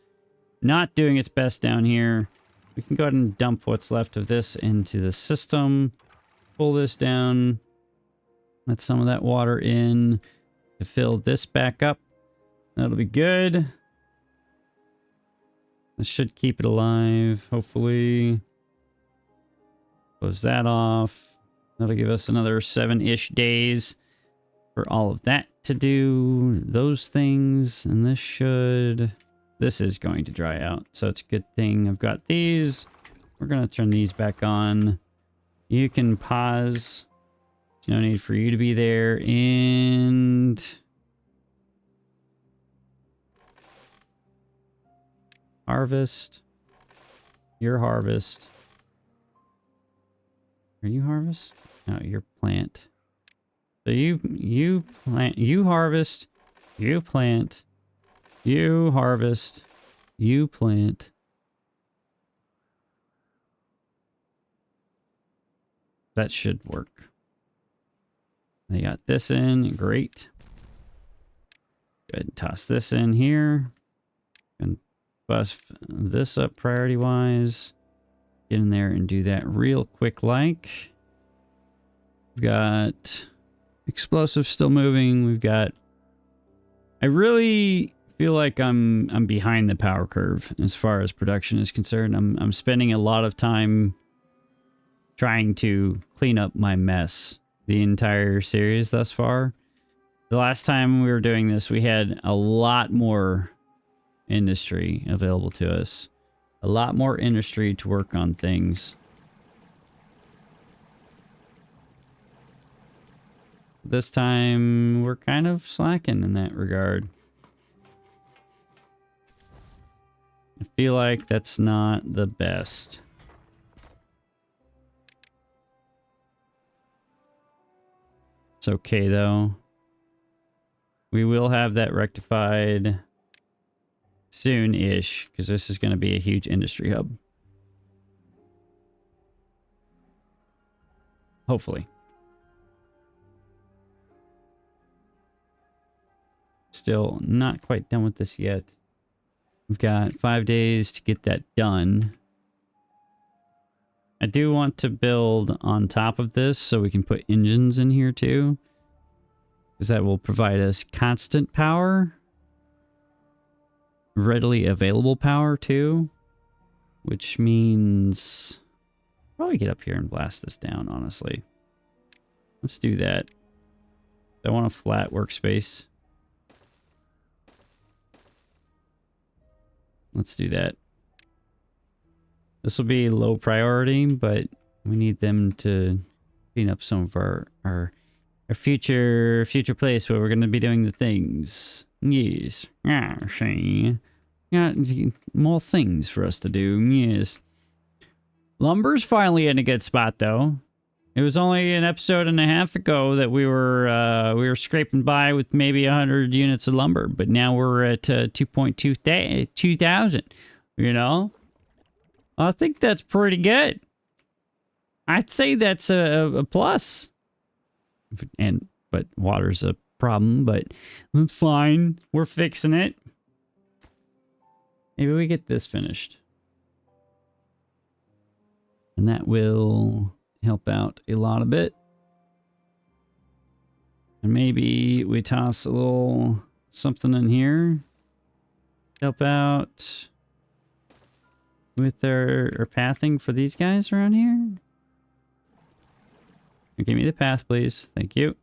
not doing its best down here. We can go ahead and dump what's left of this into the system. Pull this down. Let some of that water in to fill this back up. That'll be good. This should keep it alive, hopefully. Close that off. That'll give us another 7-ish days for all of that to do those things. And this is going to dry out. So it's a good thing I've got these. We're going to turn these back on. You can pause. There's no need for you to be there. And harvest. Your harvest. Are you harvest? No, you're plant. So you plant, you harvest, you plant, you harvest, you plant. That should work. They got this in, great. Go ahead and toss this in here. And buff this up priority-wise. Get in there and do that real quick like. We've got explosives still moving. We've got... I really feel like I'm behind the power curve as far as production is concerned. I'm spending a lot of time trying to clean up my mess the entire series thus far. The last time we were doing this, we had a lot more industry available to us. A lot more industry to work on things. This time, we're kind of slacking in that regard. I feel like that's not the best. It's okay, though. We will have that rectified soon-ish, because this is going to be a huge industry hub. Hopefully. Still not quite done with this yet. We've got 5 days to get that done. I do want to build on top of this so we can put engines in here too, because that will provide us constant power. Readily available power too, which means probably get up here and blast this down, honestly. Let's do that. I want a flat workspace. Let's do that. This will be low priority, but we need them to clean up some of our future place where we're going to be doing the things. Yes. Yeah, see. Yeah, more things for us to do. Yes. Lumber's finally in a good spot, though. It was only an episode and a half ago that we were scraping by with maybe 100 units of lumber, but now we're at 2,000. You know, I think that's pretty good. I'd say that's a plus. But water's a problem, but that's fine. We're fixing it. Maybe we get this finished. And that will help out a lot of it. And maybe we toss a little something in here. Help out with our pathing for these guys around here. Give me the path, please. Thank you.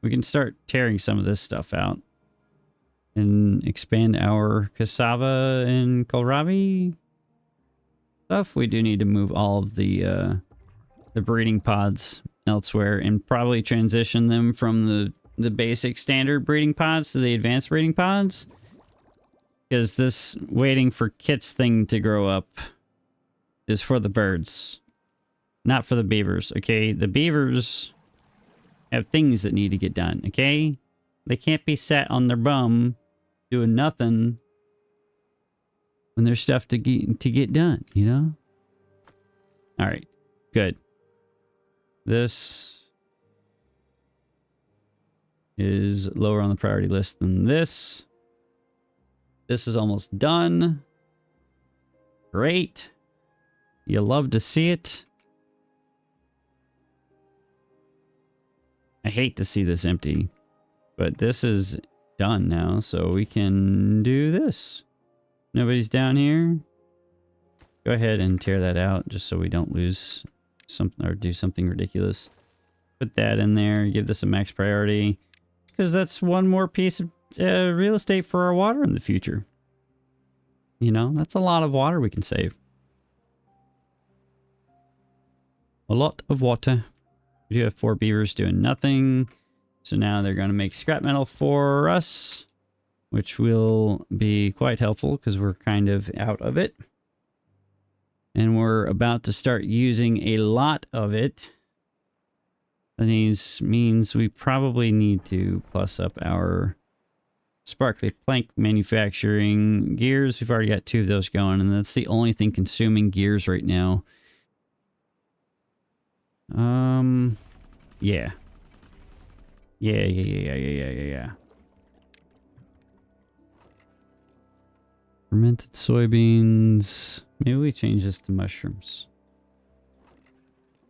We can start tearing some of this stuff out and expand our cassava and kohlrabi stuff. We do need to move all of the breeding pods elsewhere and probably transition them from the basic standard breeding pods to the advanced breeding pods. Because this waiting for kits thing to grow up is for the birds, not for the beavers, okay? The beavers have things that need to get done, okay? They can't be sat on their bum doing nothing when there's stuff to get done, you know? All right, good. This is lower on the priority list than this. This is almost done. Great. You love to see it. I hate to see this empty, but this is done now, so we can do this. Nobody's down here. Go ahead and tear that out just so we don't lose something or do something ridiculous. Put that in there, give this a max priority, because that's one more piece of real estate for our water in the future. You know, that's a lot of water we can save. A lot of water. We do have 4 beavers doing nothing. So now they're going to make scrap metal for us, which will be quite helpful because we're kind of out of it. And we're about to start using a lot of it. That means we probably need to plus up our sparkly plank manufacturing gears. We've already got 2 of those going, and that's the only thing consuming gears right now. Yeah. Yeah. Fermented soybeans. Maybe we change this to mushrooms.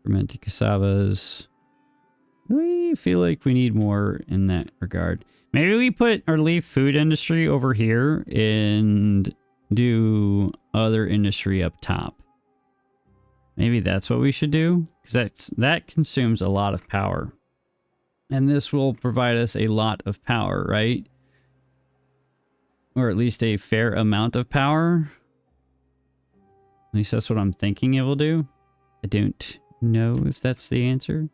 Fermented cassavas. We feel like we need more in that regard. Maybe we put our leaf food industry over here and do other industry up top. Maybe that's what we should do, because that consumes a lot of power. And this will provide us a lot of power, right? Or at least a fair amount of power. At least that's what I'm thinking it will do. I don't know if that's the answer.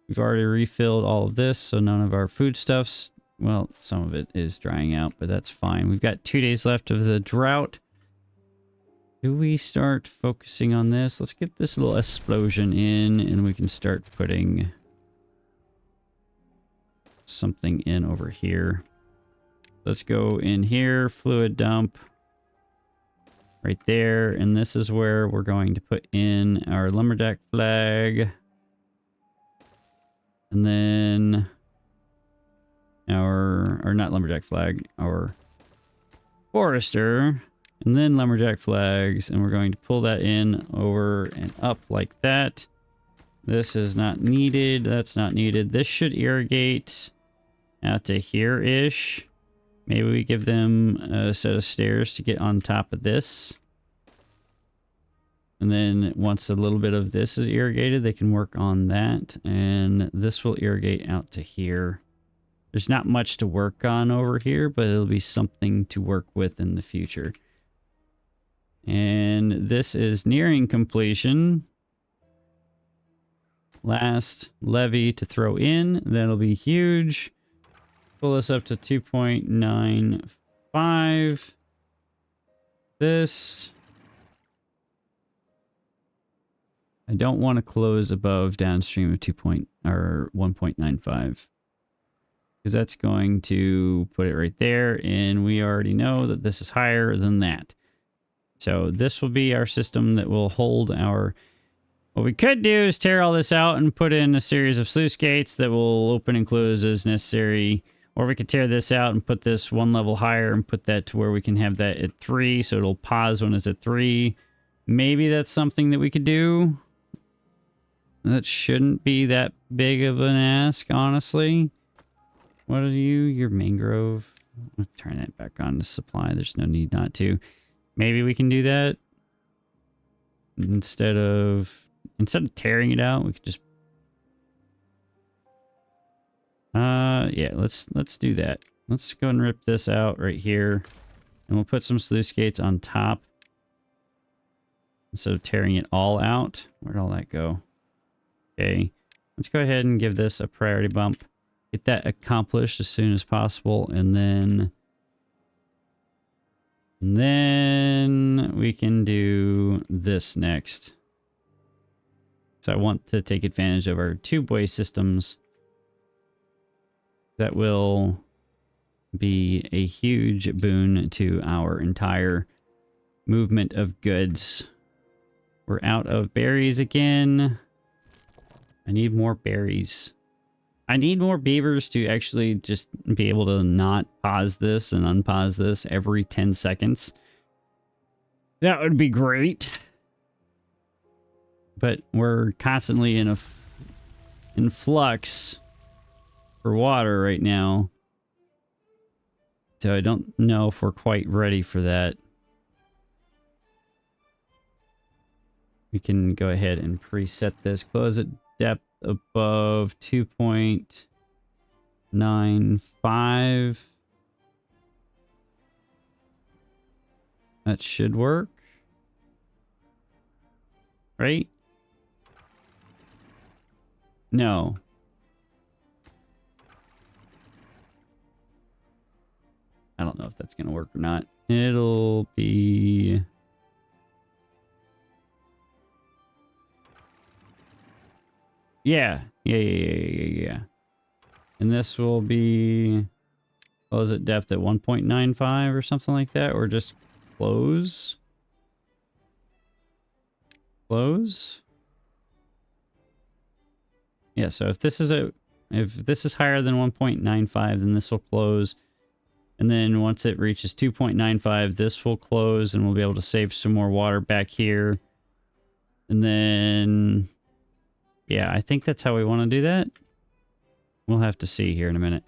We've already refilled all of this, so none of our foodstuffs, well, some of it is drying out, but that's fine. We've got 2 days left of the drought. Do we start focusing on this? Let's get this little explosion in, and we can start putting something in over here. Let's go in here, fluid dump right there, and this is where we're going to put in our lumberjack flag, and then or not lumberjack flag, our forester, and then lumberjack flags, and we're going to pull that in over and up like that. This is not needed. That's not needed. This should irrigate out to here-ish. Maybe we give them a set of stairs to get on top of this. And then once a little bit of this is irrigated, they can work on that. And this will irrigate out to here. There's not much to work on over here, but it'll be something to work with in the future. And this is nearing completion. Last levee to throw in. That'll be huge. Pull this up to 2.95. This. I don't want to close above downstream of 1.95. Because that's going to put it right there. And we already know that this is higher than that. So this will be our system that will hold our... What we could do is tear all this out and put in a series of sluice gates that will open and close as necessary. Or we could tear this out and put this 1 level higher and put that to where we can have that at 3. So it'll pause when it's at 3. Maybe that's something that we could do. That shouldn't be that big of an ask, honestly. What are you? Your mangrove. I'll turn that back on to supply. There's no need not to. Maybe we can do that. Instead of tearing it out, we could just yeah, let's do that. Let's go and rip this out right here, and we'll put some sluice gates on top instead of tearing it all out. Where'd all that go? Okay, let's go ahead and give this a priority bump. Get that accomplished as soon as possible, and then we can do this next. So I want to take advantage of our tubeway systems. That will be a huge boon to our entire movement of goods. We're out of berries again. I need more berries. I need more beavers to actually just be able to not pause this and unpause this every 10 seconds. That would be great. But we're constantly in flux for water right now. So I don't know if we're quite ready for that. We can go ahead and preset this. Close at depth above 2.95. That should work. Right? No. I don't know if that's going to work or not. It'll be... Yeah. And this will be... Close at depth at 1.95 or something like that. Or just close. Close. Yeah, so if this is higher than 1.95, then this will close. And then once it reaches 2.95, this will close and we'll be able to save some more water back here. And then, yeah, I think that's how we want to do that. We'll have to see here in a minute.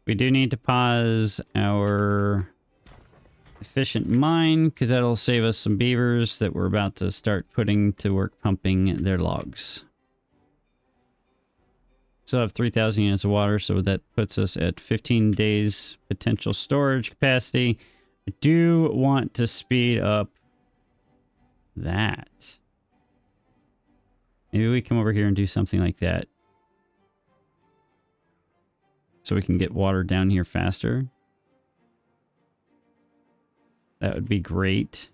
We do need to pause our efficient mine because that'll save us some beavers that we're about to start putting to work pumping their logs. Still have 3,000 units of water, so that puts us at 15 days potential storage capacity. I do want to speed up that. Maybe we come over here and do something like that. So we can get water down here faster. That would be great.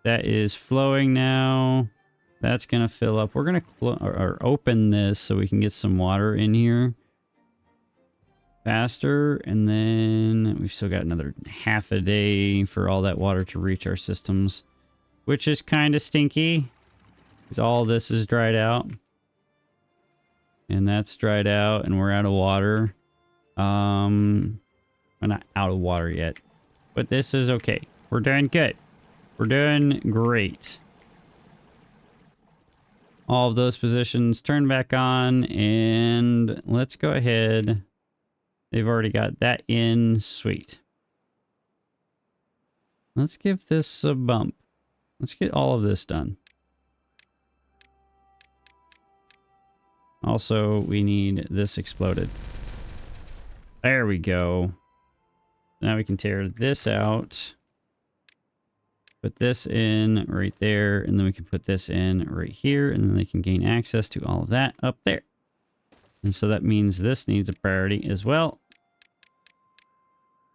That is flowing now. That's going to fill up. We're going to open this so we can get some water in here faster. And then we've still got another half a day for all that water to reach our systems, which is kind of stinky because all this is dried out. And that's dried out and we're out of water. We're not out of water yet, but this is okay. We're doing good. We're doing great. All of those positions turn back on and let's go ahead. They've already got that in. Sweet. Let's give this a bump. Let's get all of this done. Also, we need this exploded. There we go. Now we can tear this out. Put this in right there, and then we can put this in right here, and then they can gain access to all of that up there. And so that means this needs a priority as well.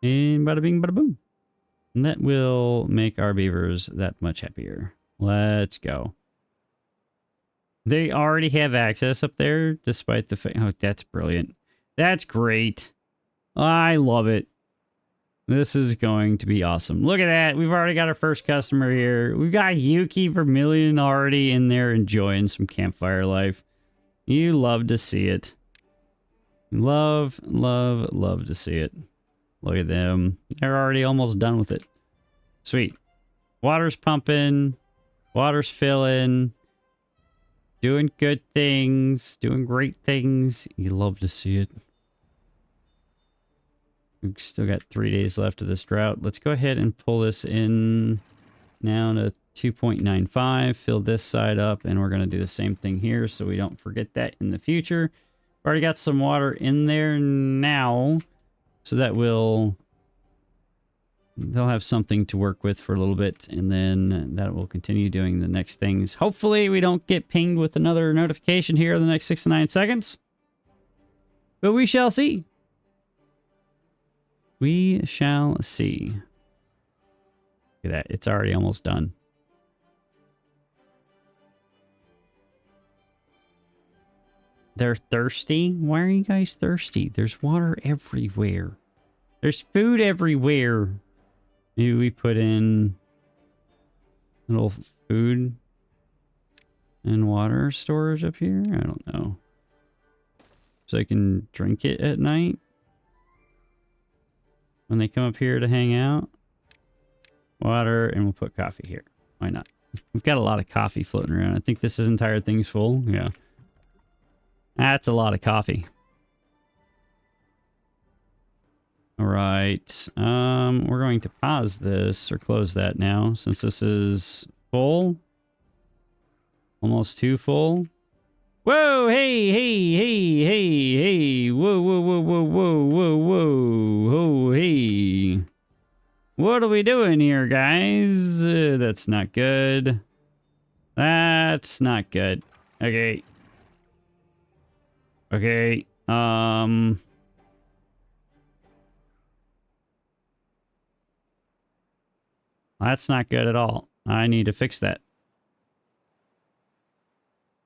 And bada bing, bada boom. And that will make our beavers that much happier. Let's go. They already have access up there, despite the fact... Oh, that's brilliant. That's great. I love it. This is going to be awesome. Look at that. We've already got our first customer here. We've got Yuki Vermilion already in there enjoying some campfire life. You love to see it. Love, love, love to see it. Look at them. They're already almost done with it. Sweet. Water's pumping. Water's filling. Doing good things. Doing great things. You love to see it. We've still got 3 days left of this drought. Let's go ahead and pull this in now to 2.95. Fill this side up, and we're going to do the same thing here so we don't forget that in the future. Already got some water in there now, so that they'll have something to work with for a little bit, and then that will continue doing the next things. Hopefully we don't get pinged with another notification here in the next 6 to 9 seconds, but we shall see. We shall see. Look at that. It's already almost done. They're thirsty? Why are you guys thirsty? There's water everywhere. There's food everywhere. Maybe we put in a little food And water storage up here? I don't know. So I can drink it at night? When they come up here to hang out? Water, and we'll put coffee here. Why not? We've got a lot of coffee floating around. I think this entire thing's full. Yeah. That's a lot of coffee. All right. We're going to pause this or close that now since this is full. Almost too full. Whoa, hey, hey, hey, hey, hey. Whoa, whoa, whoa, whoa, whoa, whoa, whoa. Oh, hey. What are we doing here, guys? That's not good. That's not good. Okay. Okay. That's not good at all. I need to fix that.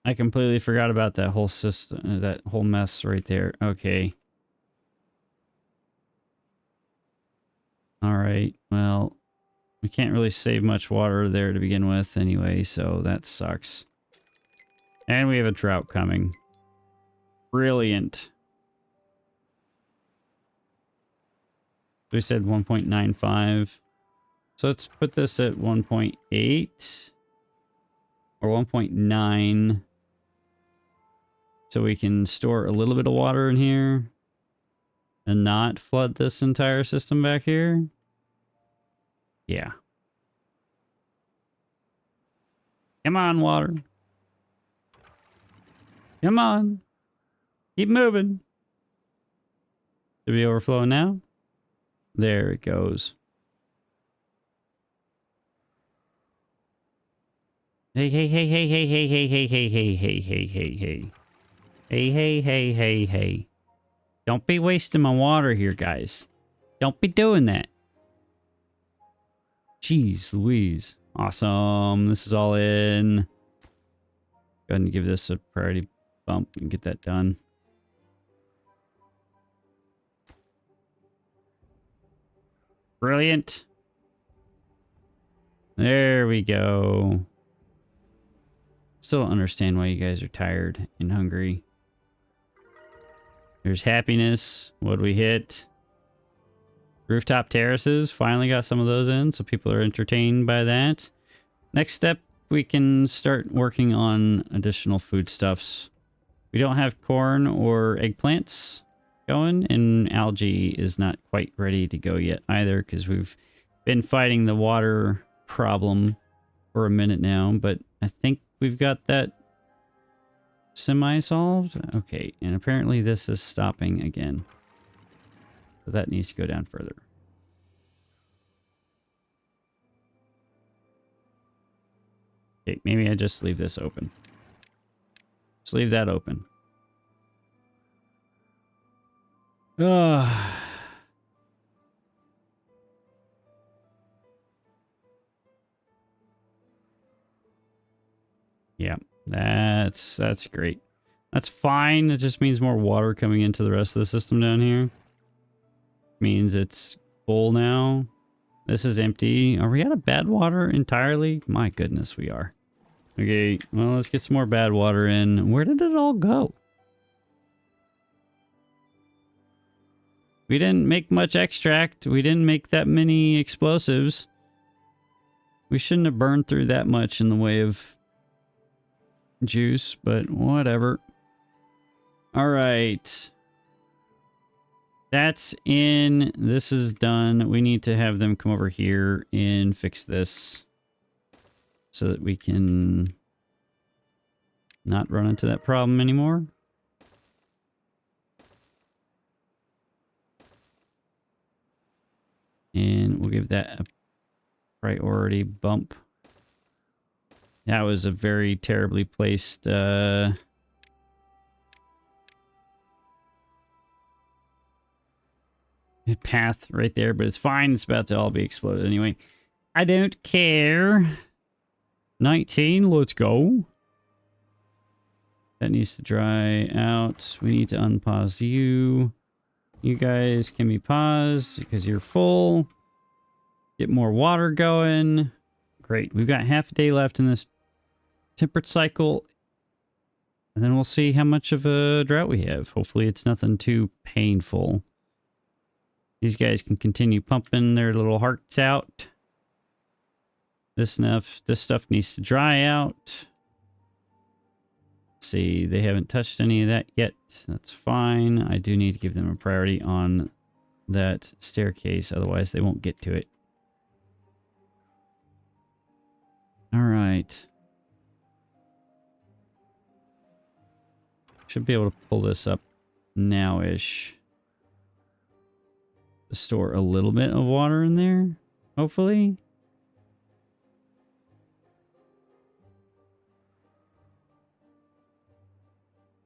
I completely forgot about that whole system, that whole mess right there. Okay. All right. Well, we can't really save much water there to begin with anyway, so that sucks. And we have a drought coming. Brilliant. We said 1.95. So let's put this at 1.8 or 1.9 so we can store a little bit of water in here and not flood this entire system back here. Yeah. Come on, water. Come on. Keep moving. Should be overflowing now. There it goes. Hey, hey, hey, hey, hey, hey, hey, hey, hey, hey, hey, hey, hey, hey. Hey, hey, hey, hey, hey. Don't be wasting my water here, guys. Don't be doing that. Jeez Louise. Awesome. This is all in. Go ahead and give this a priority bump and get that done. Brilliant. There we go. Still don't understand why you guys are tired and hungry. There's happiness. What do we hit? Rooftop terraces. Finally got some of those in, so people are entertained by that. Next step, we can start working on additional foodstuffs. We don't have corn or eggplants going, and algae is not quite ready to go yet either, because we've been fighting the water problem for a minute now, but I think we've got that semi-solved. Okay, and apparently this is stopping again. So that needs to go down further. Okay, maybe I just leave this open. Just leave that open. Ugh. Yeah, that's great. That's fine. It just means more water coming into the rest of the system down here. Means it's full now. This is empty. Are we out of bad water entirely? My goodness, we are. Okay, well, let's get some more bad water in. Where did it all go? We didn't make much extract. We didn't make that many explosives. We shouldn't have burned through that much in the way of juice, but whatever. All right. That's in. This is done. We need to have them come over here and fix this so that we can not run into that problem anymore. And we'll give that a priority bump. That was a very terribly placed path right there, but it's fine. It's about to all be exploded anyway. I don't care. 19, let's go. That needs to dry out. We need to unpause you. You guys can be paused because you're full. Get more water going. Great. We've got half a day left in this temperate cycle. And then we'll see how much of a drought we have. Hopefully it's nothing too painful. These guys can continue pumping their little hearts out. This stuff needs to dry out. Let's see, they haven't touched any of that yet. That's fine. I do need to give them a priority on that staircase, otherwise they won't get to it. All right. Should be able to pull this up now-ish. Store a little bit of water in there, hopefully.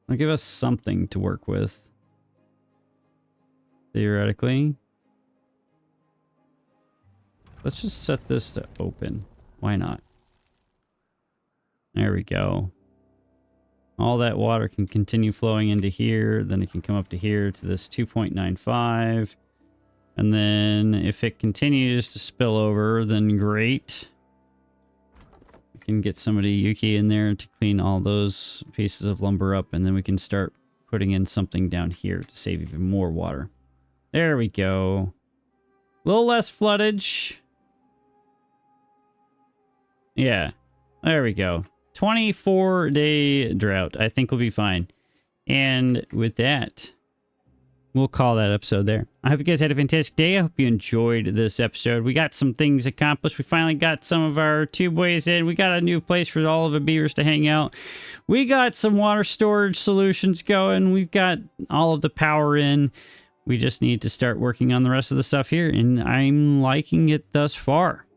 It'll give us something to work with. Theoretically. Let's just set this to open. Why not? There we go. All that water can continue flowing into here. Then it can come up to here to this 2.95. And then if it continues to spill over, then great. We can get somebody Yuki in there to clean all those pieces of lumber up. And then we can start putting in something down here to save even more water. There we go. A little less floodage. Yeah, there we go. 24-day drought. I think we'll be fine. And with that, we'll call that episode there. I hope you guys had a fantastic day. I hope you enjoyed this episode. We got some things accomplished. We finally got some of our tubeways in. We got a new place for all of the beavers to hang out. We got some water storage solutions going. We've got all of the power in. We just need to start working on the rest of the stuff here. And I'm liking it thus far.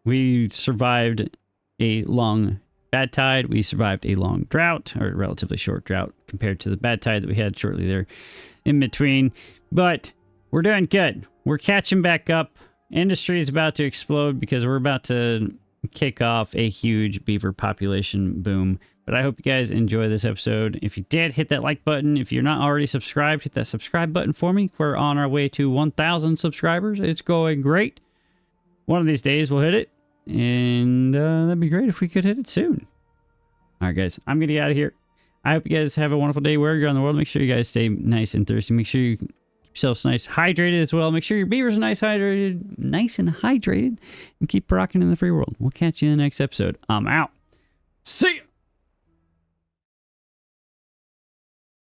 We survived a long bad tide. We survived a long drought, or a relatively short drought compared to the bad tide that we had shortly there in between. But we're doing good. We're catching back up. Industry is about to explode because we're about to kick off a huge beaver population boom. But I hope you guys enjoy this episode. If you did, hit that like button. If you're not already subscribed, hit that subscribe button for me. We're on our way to 1,000 subscribers. It's going great. One of these days we'll hit it. And that'd be great if we could hit it soon. All right, guys, I'm going to get out of here. I hope you guys have a wonderful day wherever you're in the world. Make sure you guys stay nice and thirsty. Make sure you keep yourselves nice hydrated as well. Make sure your beavers are nice and hydrated. And keep rocking in the free world. We'll catch you in the next episode. I'm out. See ya!